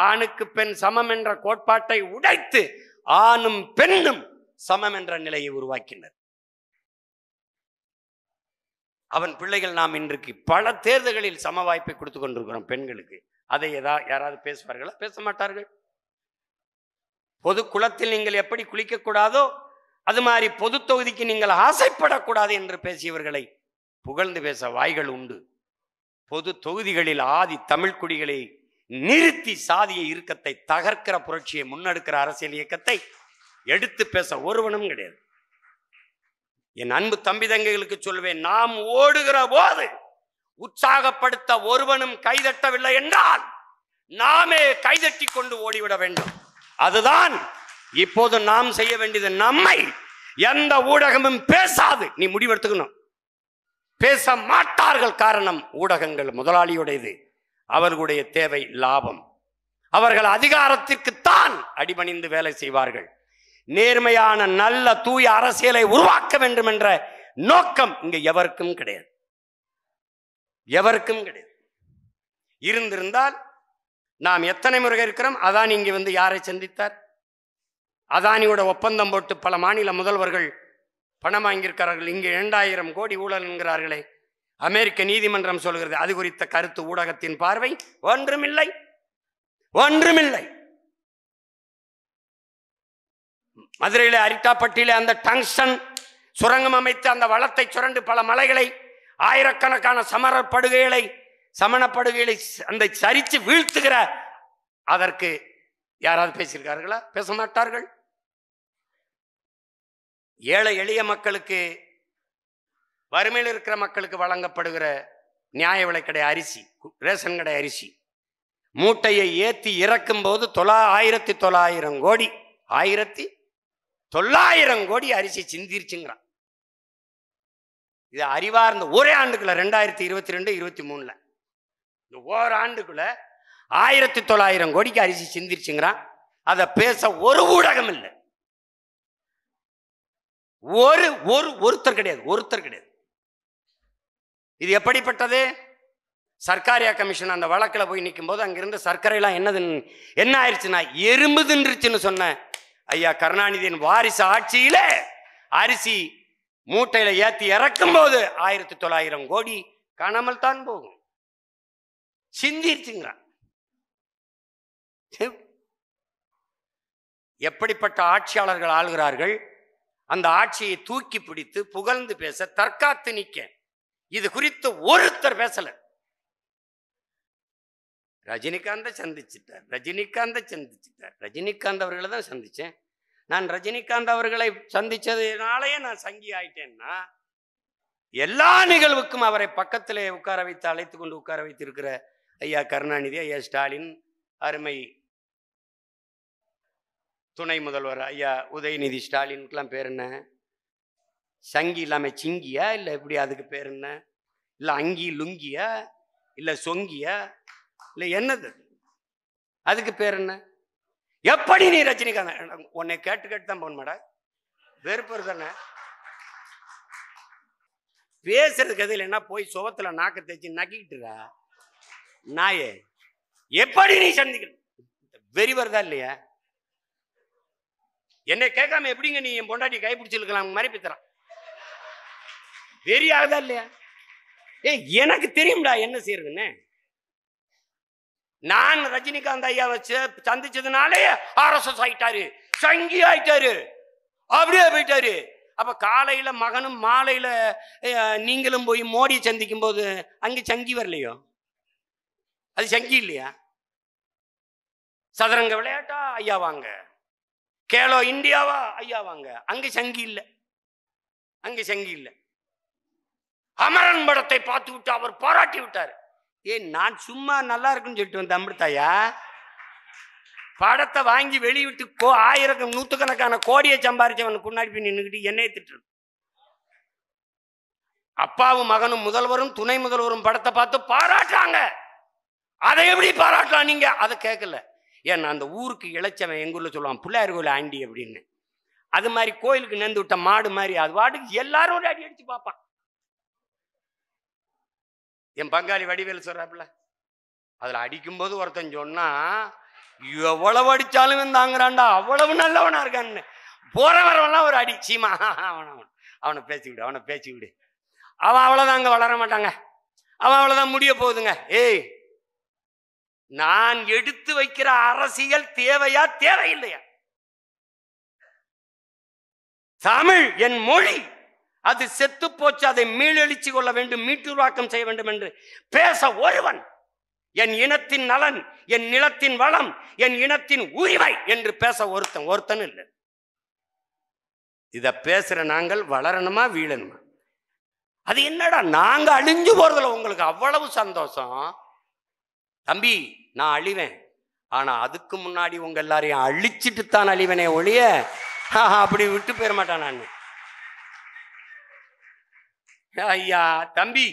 ஆணுக்கு பெண் சமம் என்ற கோட்பாட்டை உடைத்து ஆணும் பெண்ணும் சமம் என்ற நிலையை உருவாக்கினர். அவன் பிள்ளைகள் நாம் இன்றைக்கு பல தேர்தல்களில் சம வாய்ப்பை கொடுத்து கொண்டிருக்கிறோம் பெண்களுக்கு. அதை யாராவது பேசுவார்களா? பேச மாட்டார்கள். பொது குளத்தில் நீங்கள் எப்படி குளிக்க கூடாதோ அது மாதிரி பொது தொகுதிக்கு நீங்கள் ஆசைப்படக்கூடாது என்று பேசியவர்களை புகழ்ந்து பேச வாய்கள் உண்டு. பொது தொகுதிகளில் ஆதி தமிழ் குடிகளை நிறுத்தி சாதிய இறுக்கத்தை தகர்க்கிற புரட்சியை முன்னெடுக்கிற அரசியல் இயக்கத்தை எடுத்து பேச ஒருவனும் கிடையாது. என் அன்பு தம்பி தங்கைகளுக்கு சொல்வேன், நாம் ஓடுகிற போது உற்சாகப்படுத்த ஒருவனும் கைதட்டவில்லை என்றால் நாமே கைதட்டி கொண்டு ஓடிவிட வேண்டும். அதுதான் இப்போது நாம் செய்ய வேண்டியது. நம்மை எந்த ஊடகமும் பேசாது. நீ முடிவெடுத்துக்கணும். பேச மாட்டார்கள். காரணம், ஊடகங்கள் முதலாளியுடையது. அவர்களுடைய தேவை லாபம். அவர்கள் அதிகாரத்திற்குத்தான் அடிபணிந்து வேலை செய்வார்கள். நேர்மையான நல்ல தூய அரசியலை உருவாக்க வேண்டும் என்ற நோக்கம் இங்க எவருக்கும் கிடையாது. எவருக்கும் கிடையாது. இருந்திருந்தால் நாம் எத்தனை முறை இருக்கிறோம். அதானி இங்கே வந்து யாரை சந்தித்தார்? அதானியோட ஒப்பந்தம் போட்டு பல மாநில முதல்வர்கள் பணம் வாங்கியிருக்கிறார்கள். இங்கே 2000 கோடி ஊழல் என்கிறார்களே. அமெரிக்க நீதிமன்றம் சொல்கிறது. அது குறித்த கருத்து ஊடகத்தின் பார்வை ஒன்றுமில்லை, ஒன்றுமில்லை. மதுரையில அரிட்டாப்பட்டியில அந்த டங்ஸ்டன் சுரங்கம் அமைத்து அந்த வளத்தை சுரண்டு பல மலைகளை, ஆயிரக்கணக்கான சமணப்படுகைகளை அந்த சரிச்சு வீழ்த்துகிற அதற்கு யாராவது பேசியிருக்கார்களா? பேச மாட்டார்கள். ஏழை எளிய மக்களுக்கு, வறுமையில் இருக்கிற மக்களுக்கு வழங்கப்படுகிற நியாய விலைக்கடை அரிசி, ரேஷன் கடை அரிசி மூட்டையை ஏற்றி இறக்கும் போது 1900 கோடி 1900 கோடி அரிசி சிந்திருச்சுங்கிறான். இது அறிவார்ந்த ஒரே ஆண்டுக்குள்ள 2022-23 இந்த ஓராண்டுக்குள்ள 1900 கோடிக்கு அரிசி சிந்திருச்சுங்கிறான். அதை பேச ஒரு ஊடகம் இல்லை. ஒருத்தர் கிடையாது. இது எப்படிப்பட்டது? சர்க்காரியா கமிஷன் அந்த வழக்கில் போய் நிற்கும் போது அங்கிருந்த சர்க்கரையெல்லாம் என்ன ஆயிடுச்சுன்னா எறும்பு தின்றுச்சுன்னு சொன்ன ஐயா கருணாநிதியின் வாரிசு ஆட்சியிலே அரிசி மூட்டையில ஏத்தி இறக்கும் போது 1900 கோடி காணாமல் தான் போகும். சிந்திருச்சுங்கிறான். எப்படிப்பட்ட ஆட்சியாளர்கள் ஆளுகிறார்கள்? அந்த ஆட்சியை தூக்கி பிடித்து புகழ்ந்து பேச, தற்காத்து நிற்க இது குறித்து ஒருத்தர் பேசல. ரஜினிகாந்தை சந்திச்சிட்டார். ரஜினிகாந்த் அவர்களை தான் சந்திச்சேன். நான் ரஜினிகாந்த் அவர்களை சந்திச்சதுனாலேயே நான் சங்கி ஆயிட்டேன்னா, எல்லா நிகழ்வுக்கும் அவரை பக்கத்திலே உட்கார வைத்து அழைத்து கொண்டு உட்கார வைத்திருக்கிற ஐயா கருணாநிதி, ஐயா ஸ்டாலின், அருமை துணை முதல்வர் ஐயா உதயநிதி ஸ்டாலினுக்கெல்லாம் பேர் என்ன? சங்கி இல்லாம சிங்கியா இல்லை எப்படி? அதுக்கு பேர் என்ன? இல்லை அங்கி லுங்கியா இல்லை சொங்கியா இல்லை என்னது? அதுக்கு பேர் என்ன? எப்படி நீ ரஜினிகாந்த்? உன்னை கேட்டு கேட்டு தான் போன மாடா, வெறுப்பு தானே பேசுறதுக்கு. எதில் என்ன போய் சுவத்துல நாக்க தேய்ச்சி நக்கிட்டுடா நாயே. எப்படி நீ சந்திக்க வெறி வருதா இல்லையா? என்னை கேட்காம எப்படிங்க நீ என் பொண்டாட்டி கைப்பிடிச்சிருக்கலாம் மறைப்பித்தரான்? வெறி ஆகுதா இல்லையா? எனக்கு தெரியும்டா என்ன செய்யறதுன்னு. நான் ரஜினிகாந்த் ஐயா வச்சு சந்திச்சதுனாலே RSS ஆயிட்டாரு, சங்கி ஆயிட்டாரு, அப்படியே போயிட்டாரு. அப்ப காலையில மகனும் மாலையில நீங்களும் போய் மோடியை சந்திக்கும் போது அங்க சங்கி வரலையோ? அது சங்கி இல்லையா? சதுரங்க விளையாட்டா ஐயா வாங்க, கேலோ இந்தியாவா ஐயா வாங்க, அங்க சங்கி இல்லை, அங்க சங்கி இல்லை. அமரன் படத்தை பார்த்து விட்டு அவர் பாராட்டி விட்டார். நான் சும்மா நல்லா இருக்குன்னு சொல்லிட்டு வந்தேன் அமிர்தாயா. படத்தை வாங்கி வெளியிட்டு ஆயிரம் நூற்றுக்கணக்கான கோடியை சம்பாரிச்சவனுக்கு முன்னாடி போய் நின்றுக்கிட்டு என்னைய திட்டு. அப்பாவும் மகனும் முதல்வரும் துணை முதல்வரும் படத்தை பார்த்து பாராட்டுறாங்க. அதை எப்படி பாராட்டலாம் நீங்க? அதை கேட்கல. ஏன்னா அந்த ஊருக்கு இளைச்சவன் எங்க ஊர்ல சொல்லுவான் பிள்ளையார் கோயில் ஆண்டி அப்படின்னு. அது மாதிரி கோயிலுக்கு நேர்ந்து விட்ட மாடு மாதிரி அது வாட்டுக்கு எல்லாரும் ஒரு அடி அடிச்சு பார்ப்பான். என் பங்காளி வடிவேல் சொல்றாப்புல, அதுல அடிக்கும்போது ஒருத்தன் சொன்னா எவ்வளவு அடிச்சாலும் தாங்குறான்டா, அவ்வளவு நல்லவனா இருக்கான்னு. போற வரவெல்லாம் ஒரு அடி சீமா அவனை பேசிவிடு, அவனை பேசிவிடு, அவன் அவ்வளவுதான் அங்க வளர மாட்டாங்க, அவன் அவ்வளவுதான் முடிய போகுதுங்க. ஏய், நான் எடுத்து வைக்கிற அரசியல் தேவையா தேவையில்லையா? தமிழ் என் மொழி, அது செத்து போச்சு, அதை மீளெழுச்சி கொள்ள வேண்டும், மீட்டுருவாக்கம் செய்ய வேண்டும் என்று பேச ஒருவன், என் இனத்தின் நலன், என் நிலத்தின் வளம், என் இனத்தின் உரிமை என்று பேச ஒருத்தன் இல்லை. இத பேசுற நாங்கள் வளரணுமா வீழணுமா? அது என்னடா நாங்க அழிஞ்சு போறதுல உங்களுக்கு அவ்வளவு சந்தோஷம்? தம்பி, நான் அழிவேன், ஆனா அதுக்கு முன்னாடி உங்க எல்லாரையும் அழிச்சிட்டு தான் அழிவனே ஒழிய அப்படி விட்டு போயிட மாட்டான் நான். ஐயா தம்பி,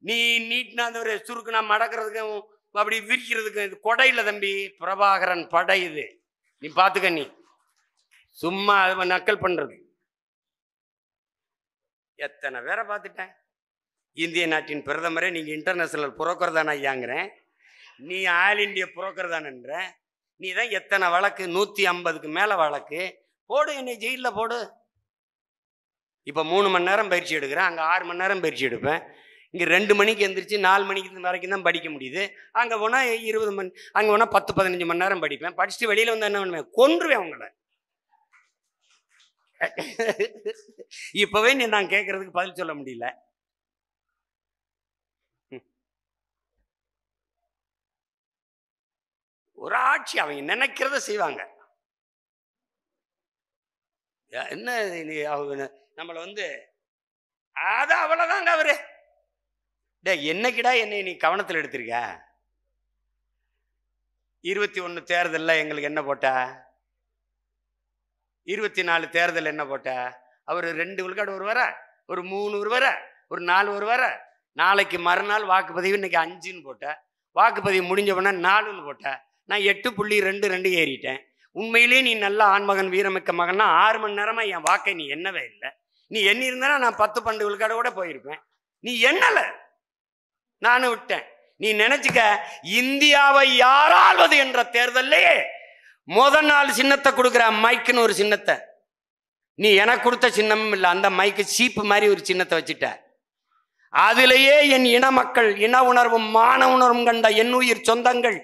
நீ நீட்னாதவரை சுருக்குனா மடக்கிறதுக்கும் அப்படி விரிக்கிறதுக்கும் இது கொடை இல்லை தம்பி, பிரபாகரன் படை இது. நீ பாத்துக்க, நீ சும்மா நக்கல் பண்றது. எத்தனை பேரை பார்த்துட்டேன். இந்திய நாட்டின் பிரதமரே நீங்க இன்டர்நேஷனல் புரோக்கர் தானே ஐயாங்கிறேன், நீ ஆல் இண்டியா புரோக்கர் தானேன்ற. நீ தான் எத்தனை வழக்கு, 150க்கு மேல வழக்கு போடு, என்னை ஜெயிலில் போடு. இப்போ 3 மணி நேரம் பயிற்சி எடுக்கிறேன், அங்கே 6 மணி நேரம் பயிற்சி எடுப்பேன். இங்கே 2 மணிக்கு எந்திரிச்சு 4 மணிக்கு வரைக்கும் தான் படிக்க முடியுது. அங்கே போனால் 20 மணி, அங்கே போனால் 10-15 மணி நேரம் படிப்பேன். படிச்சுட்டு வெளியில் வந்து என்ன பண்ணுவேன்? கொன்றுவேன் உங்களை. இப்போவே நீ நான் கேட்கறதுக்கு பதில் சொல்ல முடியல. ஒரு ஆட்சி அவங்க நினைக்கிறத செய்வாங்க. என்ன அவங்க நம்மளை வந்து அது அவ்வளவுதாங்க அவரு. என்னைக்கிடா என்னை நீ கவனத்தில் எடுத்திருக்க? 21 தேர்தல்ல எங்களுக்கு என்ன போட்ட? 24 தேர்தல் என்ன போட்ட? அவர் 2 விழுக்காடு வருவார, ஒரு 3 வருவார, ஒரு 4 வருவார. நாளைக்கு மறுநாள் வாக்குப்பதிவு, இன்னைக்கு 5ன்னு போட்ட. வாக்குப்பதிவு முடிஞ்ச உடனே 4ன்னு போட்ட. நான் 8.22 ஏறிட்டேன். உண்மையிலேயே நீ நல்ல ஆண்மகன், வீரமிக்க மகன்னா 6 மணி நேரமா என் வாக்கை நீ எண்ணவே இல்லை. நீ எண்ணி இருந்தா நான் 10-12 விழுக்காடு கூட போயிருப்பேன். நீ எண்ணல, நானும் விட்டேன். நீ நினைச்சுக்க, இந்தியாவை யாரால்வது என்ற தேர்தல்லே முதல் நாள் சின்னத்தை கொடுக்குற மைக்குன்னு ஒரு சின்னத்தை, நீ எனக்கு கொடுத்த சின்னமும் இல்லை, அந்த மைக்கு சீப்பு மாதிரி ஒரு சின்னத்தை வச்சுட்ட. அதிலேயே என் இன மக்கள் இன உணர்வும் மான உணர்வும் கண்ட என் உயிர் சொந்தங்கள்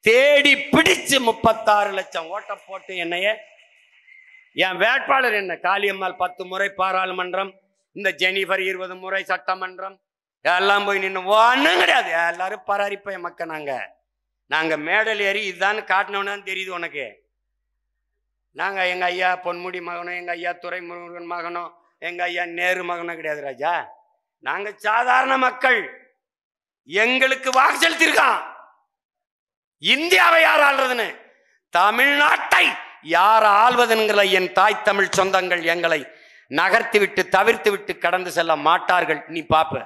தேடி பிடிச்சு 36 லட்சம் ஓட்ட போட்டு என்னைய, என் வேட்பாளர் என்ன காளியம்மாள் 10 முறை பாராளுமன்றம், இந்த ஜெனிஃபர் 20 முறை சட்டமன்றம், எல்லாம் போய் நின்று ஒன்றும் கிடையாது. எல்லாரும் பராரிப்ப மக்கள். நாங்க மேடல் ஏறி இதுதான் காட்டினோன்னு தெரியுது உனக்கு. நாங்க எங்க ஐயா பொன்முடி மகனும், எங்க ஐயா துரைமுருகன் மகனும், எங்க ஐயா நேரு மகனும் கிடையாது ராஜா. நாங்க சாதாரண மக்கள். எங்களுக்கு வாக்கு செலுத்திருக்கான். இந்தியாவை யார் ஆள்றதுன்னு, தமிழ்நாட்டை யார் ஆள்வதென்கிற என் தாய் தமிழ் சொந்தங்கள் எங்களை நகர்த்தி விட்டு தவிர்த்து விட்டு கடந்து செல்ல மாட்டார்கள். நீ பாப்ப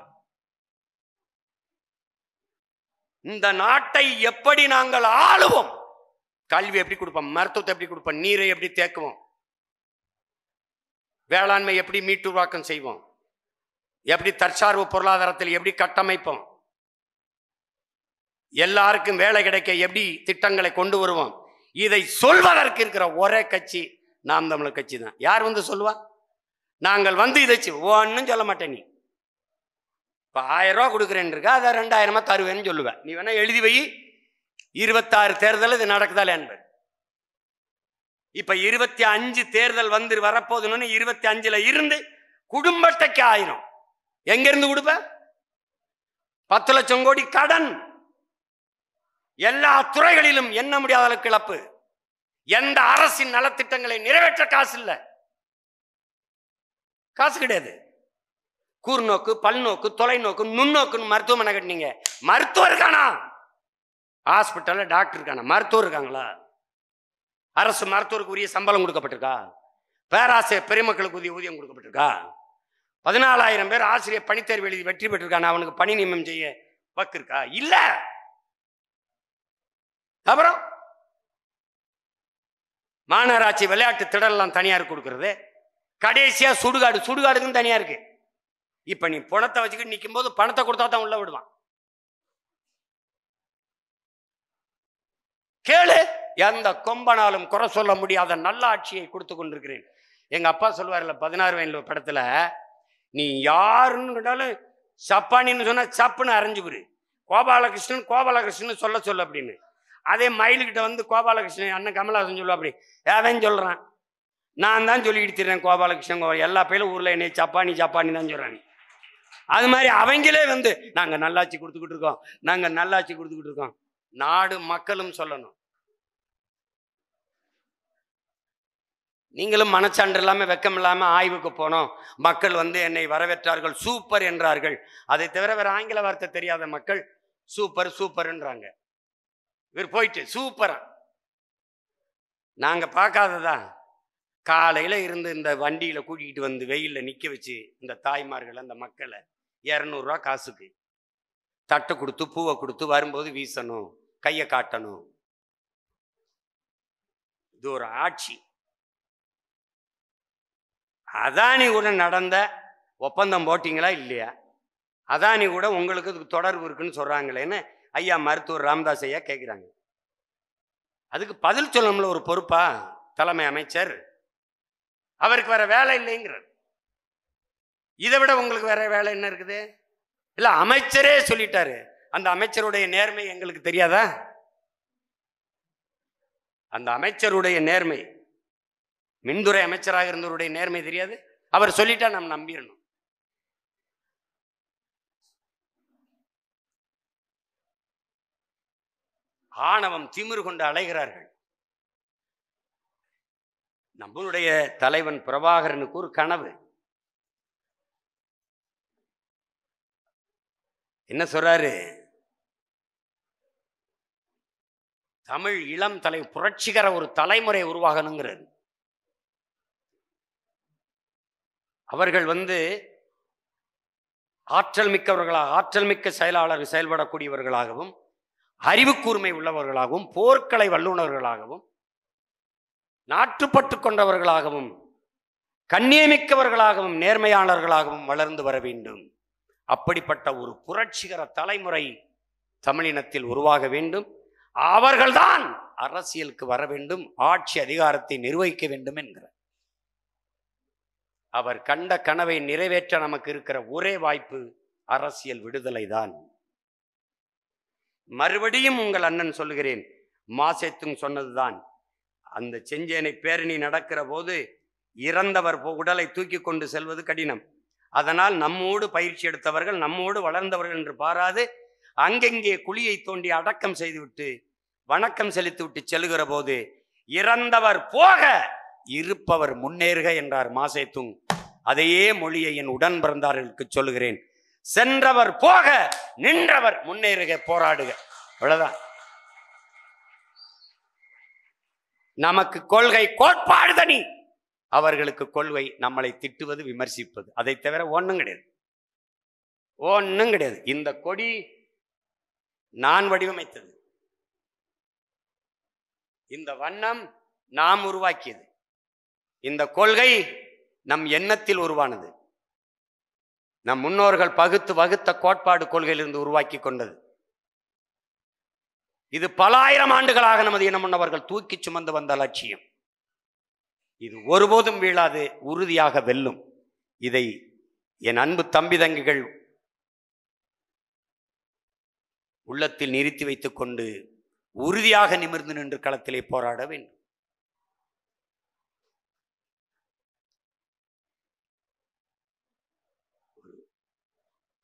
இந்த நாட்டை எப்படி நாங்கள் ஆளுவோம், கல்வி எப்படி கொடுப்போம், மருத்துவத்தை எப்படி கொடுப்போம், நீரை எப்படி தேக்குவோம், வேளாண்மை எப்படி மீட்டுருவாக்கம் செய்வோம், எப்படி தற்சார்பு பொருளாதாரத்தில் எப்படி கட்டமைப்போம், எல்லாருக்கும் வேலை கிடைக்க எப்படி திட்டங்களை கொண்டு வருவோம், இதை சொல்வதற்கு இருக்கிற ஒரே கட்சி நாம் தமிழர் கட்சி தான். யார் வந்து சொல்லுவா? நாங்கள் வந்து இதை ஒன்னும் சொல்ல மாட்டேன். நீ இப்போ 1000 ரூபா கொடுக்குறேன்னு இருக்கா, அதை 2000 தருவேன்னு சொல்லுவேன். நீ வேணா எழுதி வை. 26 தேர்தல் இது நடக்குதால என்பது. இப்ப 25 தேர்தல் வந்து வரப்போதுன்னு 25ல இருந்து குடும்பத்தைக்கு 1000 எங்க இருந்து கொடுப்ப? 10 லட்சம் கோடி கடன், எல்லா துறைகளிலும் எண்ண முடியாத அளவுக்கு இழப்பு, எந்த அரசின் நலத்திட்டங்களை நிறைவேற்ற காசு இல்ல, காசு கிடையாது. கூர்நோக்கு, பல்நோக்கு, தொலைநோக்கு, நுண்ணோக்குன்னு மருத்துவமனை கட்டினீங்க, மருத்துவர் இருக்கானா? ஹாஸ்பிட்டல்ல டாக்டர் இருக்கானா? மருத்துவர் இருக்காங்களா? அரசு மருத்துவருக்கு உரிய சம்பளம் கொடுக்கப்பட்டிருக்கா? பேராசிரியர் பெருமக்களுக்கு உரிய ஊதியம் கொடுக்கப்பட்டிருக்கா? 14,000 பேர் ஆசிரியர் பணித்தேர்வு எழுதி வெற்றி பெற்றிருக்கான, அவனுக்கு பணி நியமனம் செய்ய வக்கு இருக்கா? இல்ல. அப்புறம் மாநகராட்சி விளையாட்டு திடல்லாம் தனியார் கொடுக்கறது, கடைசியா சுடுகாடுக்கும் தனியா இருக்கு. இப்ப நீ பணத்தை வச்சுக்கிட்டு நிற்கும் போது பணத்தை கொடுத்தா தான் உள்ள விடுவான். கேளு, எந்த கொம்பனாலும் குறை சொல்ல முடியாத நல்ல ஆட்சியை கொடுத்து கொண்டிருக்கிறேன். எங்க அப்பா சொல்லுவார்ல 16 வயதுல படத்துல, நீ யாருன்னு கேட்டாலும் சப்பானின்னு சொன்னா சப்புன்னு அரைஞ்சு விடு, கோபாலகிருஷ்ணன் சொல்ல அப்படின்னு. அதே மயிலுக்கிட்ட வந்து கோபாலகிருஷ்ணன் அண்ணன் கமலஹாசன் சொல்லுவா, அப்படி அவன் சொல்றான், நான் தான் சொல்லிக்கிட்டு தரேன் கோபாலகிருஷ்ணன், எல்லா பேரும் ஊர்ல என்னை சப்பானி தான் சொல்றாங்க. அது மாதிரி அவங்களே வந்து நாங்க நல்லாட்சி கொடுத்துக்கிட்டு இருக்கோம், நாடு மக்களும் சொல்லணும். நீங்களும் மனச்சான்று இல்லாம வெக்கம் இல்லாம ஆய்வுக்கு போனோம், மக்கள் வந்து என்னை வரவேற்றார்கள், சூப்பர் என்றார்கள். அதை தவிர வேற ஆங்கில வார்த்தை தெரியாத மக்கள் சூப்பர்ன்றாங்க. இவர் போயிட்டு சூப்பரா, நாங்க பார்க்காததா காலையில இருந்து இந்த வண்டியில கூட்டிகிட்டு வந்து வெயில்ல நிக்க வச்சு இந்த தாய்மார்கள் அந்த மக்களை 200 ரூபா காசுக்கு தட்டை கொடுத்து பூவை கொடுத்து வரும்போது வீசணும், கையை காட்டணும். இது ஒரு ஆட்சி. அதானி கூட நடந்த ஒப்பந்தம் போட்டீங்களா இல்லையா? அதானி கூட உங்களுக்கு தொடர்பு இருக்குன்னு சொல்றாங்களேன்னு ஐயா மருத்துவர் ராமதாஸ் ஐயா கேட்கிறாங்க. அதுக்கு பதில் சொல்லணும்ல ஒரு பொறுப்பா தலைமை அமைச்சர். அவருக்கு வேற வேலை இல்லைங்கிறார். இதை விட உங்களுக்கு வேற வேலை என்ன இருக்குது? இல்ல அமைச்சரே சொல்லிட்டாரு, அந்த அமைச்சருடைய நேர்மை எங்களுக்கு தெரியாதா? அந்த அமைச்சருடைய நேர்மை, மின்துறை அமைச்சராக இருந்தவருடைய நேர்மை தெரியாது? அவர் சொல்லிட்டா நாம் நம்பிடணும். ஆணவம் திமிரு கொண்டு அலைகிறார்கள். நம்மளுடைய தலைவன் பிரபாகரனுக்கு ஒரு கனவு. என்ன சொல்றாரு? தமிழ் இளம் புரட்சிகர ஒரு தலைமுறை உருவாகணுங்கிறார். அவர்கள் வந்து ஆற்றல் மிக்கவர்களாக, ஆற்றல் மிக்க செயலாளர்கள் செயல்படக்கூடியவர்களாகவும், அறிவு கூர்மை உள்ளவர்களாகவும், போர்க்கலை வல்லுநர்களாகவும், நாட்டுப்பட்டு கொண்டவர்களாகவும், கண்ணியமிக்கவர்களாகவும், நேர்மையாளர்களாகவும் வளர்ந்து வர வேண்டும். அப்படிப்பட்ட ஒரு புரட்சிகர தலைமுறை தமிழினத்தில் உருவாக வேண்டும். அவர்கள்தான் அரசியலுக்கு வர வேண்டும், ஆட்சி அதிகாரத்தை நிர்வகிக்க வேண்டும் என்கிறார். அவர் கண்ட கனவை நிறைவேற்ற நமக்கு இருக்கிற ஒரே வாய்ப்பு அரசியல் விடுதலை தான். மறுபடியும் உங்கள் அண்ணன் சொல்லுகிறேன், மாசேத்துங் சொன்னதுதான். அந்த செஞ்சேனை பேரணி நடக்கிற போது இறந்தவர் உடலை தூக்கி கொண்டு செல்வது கடினம். அதனால் நம்மோடு பயிற்சி எடுத்தவர்கள், நம்மோடு வளர்ந்தவர்கள் என்று பாராது அங்கெங்கே குழியை தோண்டி அடக்கம் செய்துவிட்டு வணக்கம் செலுத்தி விட்டு செல்லுகிற போது இறந்தவர் போக இருப்பவர் முன்னேறுக என்றார் மாசேத்துங். அதையே மொழியை என் உடன் பிறந்தார்களுக்கு சொல்லுகிறேன். சென்றவர் போக, நின்றவர் முன்னேறுக, போராடுக. அவ்வளவுதான். நமக்கு கொள்கை கோட்பாடு தனி, அவர்களுக்கு கொள்கை நம்மளை திட்டுவது, விமர்சிப்பது. அதை தவிர ஒண்ணும் கிடையாது, ஒண்ணும் கிடையாது. இந்த கொடி நான் வடிவமைத்தது, இந்த வண்ணம் நாம் உருவாக்கியது, இந்த கொள்கை நம் எண்ணத்தில் உருவானது, நம் முன்னோர்கள் பகுத்து வகுத்த கோட்பாடு கொள்கையிலிருந்து உருவாக்கி கொண்டது. இது பல ஆயிரம் ஆண்டுகளாக நமது இன முன்னவர்கள் தூக்கி சுமந்து வந்த லட்சியம். இது ஒருபோதும் வீழாது, உறுதியாக வெல்லும். இதை என் அன்பு தம்பி தங்கிகள் உள்ளத்தில் நிறுத்தி வைத்துக் கொண்டு உறுதியாக நிமிர்ந்து நின்று களத்திலே போராட வேண்டும்.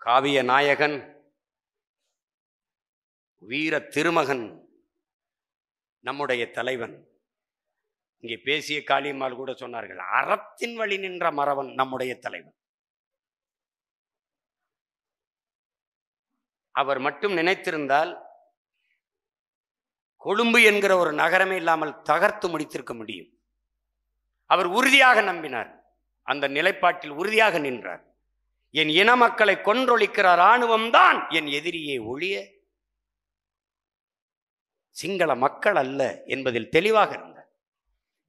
காவிய நாயகன், வீர திருமகன், நம்முடைய தலைவன். இங்கே பேசிய காளியம்மாள் கூட சொன்னார்கள், அறத்தின் வழி நின்ற மறவன் நம்முடைய தலைவன். அவர் மட்டும் நினைத்திருந்தால் கொழும்பு என்கிற ஒரு நகரமே இல்லாமல் தகர்த்து முடித்திருக்க முடியும். அவர் உறுதியாக நம்பினார், அந்த நிலைப்பாட்டில் உறுதியாக நின்றார். என் இன மக்களை கொன்றொழிக்கிற இராணுவம் தான் என் எதிரியே ஒழிய சிங்கள மக்கள் அல்ல என்பதில் தெளிவாக இருந்தார்.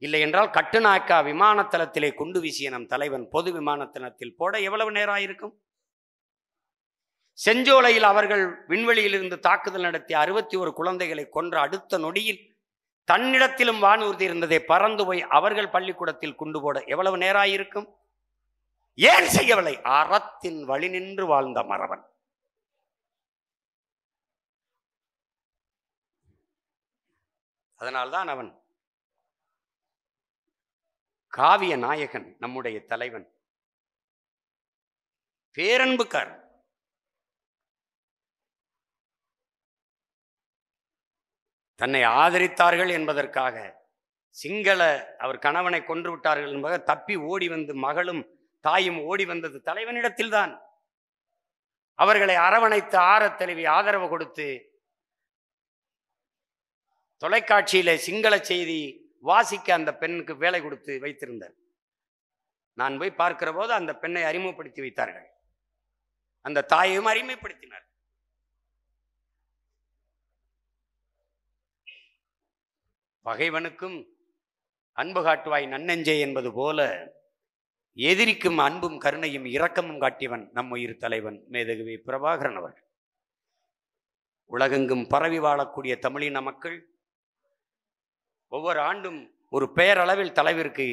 இல்லை என்றால் கட்டுநாயக்கா விமானத்தளத்திலே குண்டு வீசிய நம் தலைவன் பொது விமானத்தளத்தில் போட எவ்வளவு நேரம் ஆயிருக்கும்? செஞ்சோலையில் அவர்கள் விண்வெளியில் இருந்து தாக்குதல் நடத்திய 61 குழந்தைகளை கொன்ற அடுத்த நொடியில் தன்னிடத்திலும் வானூர்தி இருந்ததை பறந்து போய் அவர்கள் பள்ளிக்கூடத்தில் குண்டு போட எவ்வளவு நேரம் ஆயிருக்கும்? ஏன் செய்யவில்லை? அறத்தின் வழி நின்று வாழ்ந்த மறவன். அதனால்தான் அவன் காவிய நாயகன், நம்முடைய தலைவன், பேரன்புக்காரன். தன்னை ஆதரித்தார்கள் என்பதற்காக சிங்கள அவர் கணவனை கொன்று விட்டார்கள் என்பதாக தப்பி ஓடி வந்து மகளும் தாயும் ஓடி வந்தது தலைவனிடத்தில் தான். அவர்களை அரவணைத்து ஆறத் தழுவி ஆதரவு கொடுத்து தொலைக்காட்சியில சிங்கள செய்தி வாசிக்க அந்த பெண்ணுக்கு வேலை கொடுத்து வைத்திருந்தார். நான் போய் பார்க்கிற போது அந்த பெண்ணை அறிமுகப்படுத்தி வைத்தார்கள், அந்த தாயையும் அறிமுகப்படுத்தினார். பகைவனுக்கும் அன்பு காட்டுவாய் நன்னெஞ்சே என்பது போல எதிரிக்கும் அன்பும் கருணையும் இரக்கமும் காட்டியவன் நம் உயிர் தலைவன் மேதகுவி பிரபாகரன் அவர்கள். உலகெங்கும் பரவி வாழக்கூடிய தமிழின மக்கள் ஒவ்வொரு ஆண்டும் ஒரு பெயரளவில் தலைவருக்கு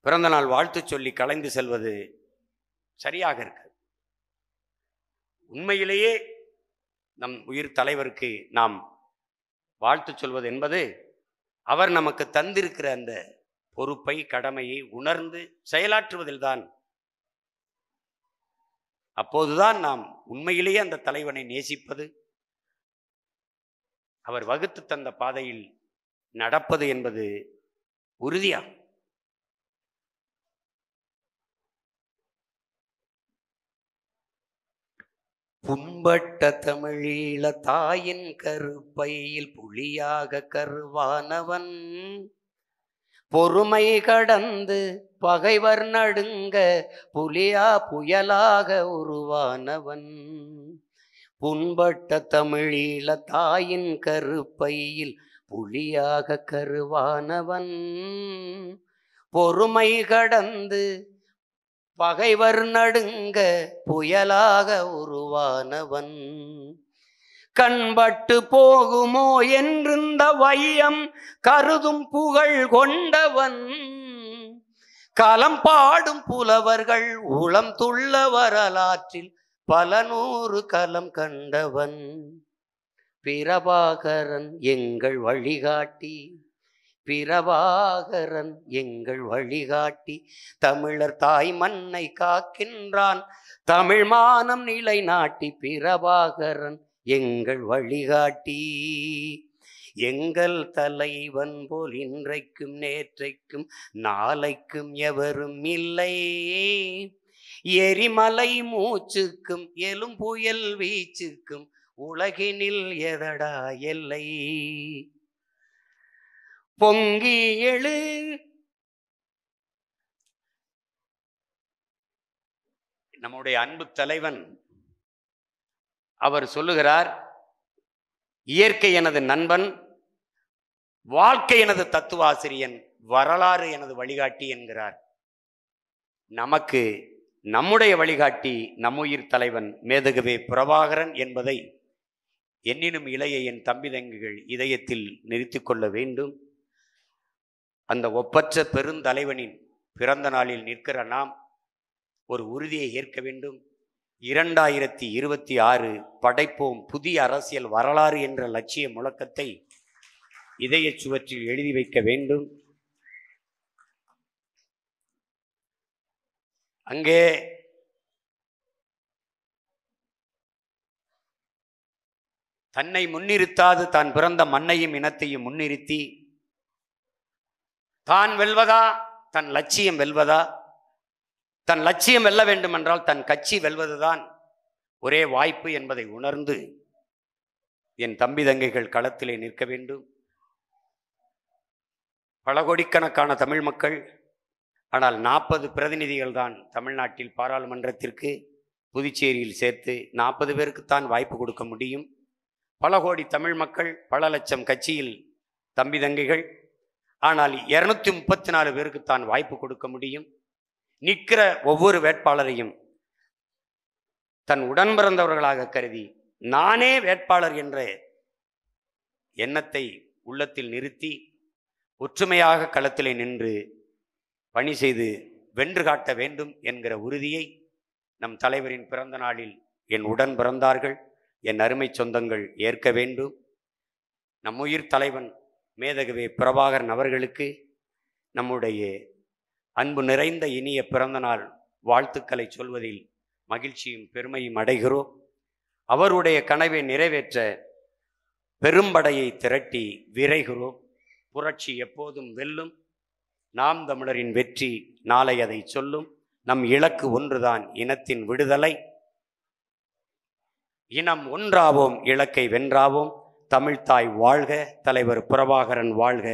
பிறந்த நாள் வாழ்த்து சொல்லி கலைந்து செல்வது சரியாக இருக்கு. உண்மையிலேயே நம் உயிர் தலைவருக்கு நாம் வாழ்த்து சொல்வது என்பது அவர் நமக்கு தந்திருக்கிற அந்த பொறுப்பை, கடமையை உணர்ந்து செயலாற்றுவதில்தான். அப்போதுதான் நாம் உண்மையிலேயே அந்த தலைவனை நேசிப்பது, அவர் வகுத்து தந்த பாதையில் நடப்பது என்பது உறுதியாகும். புண்பட்ட தமிழீழ தாயின் கருப்பையில் புலியாக கருவானவன், பொறுமை கடந்து பகைவர் நடுங்க புயலாக உருவானவன். புண்பட்ட தமிழீழ தாயின் கருப்பையில் புலியாக கருவானவன், பொறுமை கடந்து பகைவர் நடுங்க புயலாக உருவானவன். கண்பட்டு போகுமோ என்றிருந்த வையம் கருதும் புகழ் கொண்டவன், களம் பாடும் புலவர்கள் உளம் துள்ள வரலாற்றில் பல நூறு களம் கண்டவன். பிரபாகரன் எங்கள் வழிகாட்டி, பிரபாகரன் எங்கள் வழிகாட்டி, தமிழர் தாய் மண்ணை காக்கின்றான் தமிழ் மானம் நிலைநாட்டி. பிரபாகரன் எங்கள் வழிகாட்டி, எங்கள் தலைவன் போல் இன்றைக்கும் நேற்றைக்கும் நாளைக்கும் எவரும் இல்லை. எரிமலை மூச்சுக்கும் எழும் புயல் வீச்சுக்கும் உலகினில் எதடா எல்லை. பொங்கி எழு. நம்முடைய அன்பு தலைவன் அவர் சொல்லுகிறார், இயற்கை எனது நண்பன், வாழ்க்கை எனது தத்துவ ஆசிரியன், வரலாறு எனது வழிகாட்டி என்கிறார். நமக்கு நம்முடைய வழிகாட்டி நம்முயிர் தலைவன் மேதகவே பிரபாகரன் என்பதை என்னினும் இளைய என் தம்பி தங்கிகள் இதயத்தில் நிறுத்திக் கொள்ள வேண்டும். அந்த ஒப்பற்ற பெருந்தலைவனின் பிறந்த நாளில் நிற்கிற நாம் ஒரு உறுதியை ஏற்க வேண்டும். 2026 படைப்போம் புதிய அரசியல் வரலாறு என்ற லட்சிய முழக்கத்தை இதய சுவற்றில் எழுதி வைக்க வேண்டும். அங்கே தன்னை முன்னிறுத்தாது தான் பிறந்த மண்ணையும் இனத்தையும் முன்னிறுத்தி தான் வெல்வதா, தன் லட்சியம் வெல்வதா, தன் லட்சியம் வெல்ல வேண்டும் என்றால் தன் கட்சி வெல்வதுதான் ஒரே வாய்ப்பு என்பதை உணர்ந்து என் தம்பி தங்கைகள் களத்திலே நிற்க வேண்டும். பல கோடிக்கணக்கான தமிழ் மக்கள், ஆனால் 40 பிரதிநிதிகள் தான் தமிழ்நாட்டில் பாராளுமன்றத்திற்கு புதுச்சேரியில் சேர்த்து 40 பேருக்குத்தான் வாய்ப்பு கொடுக்க முடியும். பல கோடி தமிழ் மக்கள், பல லட்சம் கட்சியில் தம்பி தங்கைகள், ஆனால் 234 பேருக்குத்தான் வாய்ப்பு கொடுக்க முடியும். நிற்கிற ஒவ்வொரு வேட்பாளரையும் தன் உடன் பிறந்தவர்களாக கருதி நானே வேட்பாளர் என்ற எண்ணத்தை உள்ளத்தில் நிறுத்தி ஒற்றுமையாக களத்திலே நின்று பணி செய்து வென்று காட்ட வேண்டும் என்கிற உறுதியை நம் தலைவரின் பிறந்த நாளில் என் உடன் பிறந்தார்கள், என் அருமை சொந்தங்கள் ஏற்க வேண்டும். நம்முயிர் தலைவன் மேதகவே பிரபாகரன் அவர்களுக்கு நம்முடைய அன்பு நிறைந்த இனிய பிறந்தநாள் வாழ்த்துக்களை சொல்வதில் மகிழ்ச்சியும் பெருமையும் அடைகிறோம். அவருடைய கனவை நிறைவேற்ற பெரும்படையை திரட்டி விரைகிறோம். புரட்சி எப்போதும் வெல்லும். நாம் தமிழரின் வெற்றி நாளை அதை சொல்லும். நம் இலக்கு ஒன்றுதான், இனத்தின் விடுதலை. இனம் ஒன்றாவோம், இலக்கை வென்றாவோம். தமிழ்தாய் வாழ்க, தலைவர் பிரபாகரன் வாழ்க.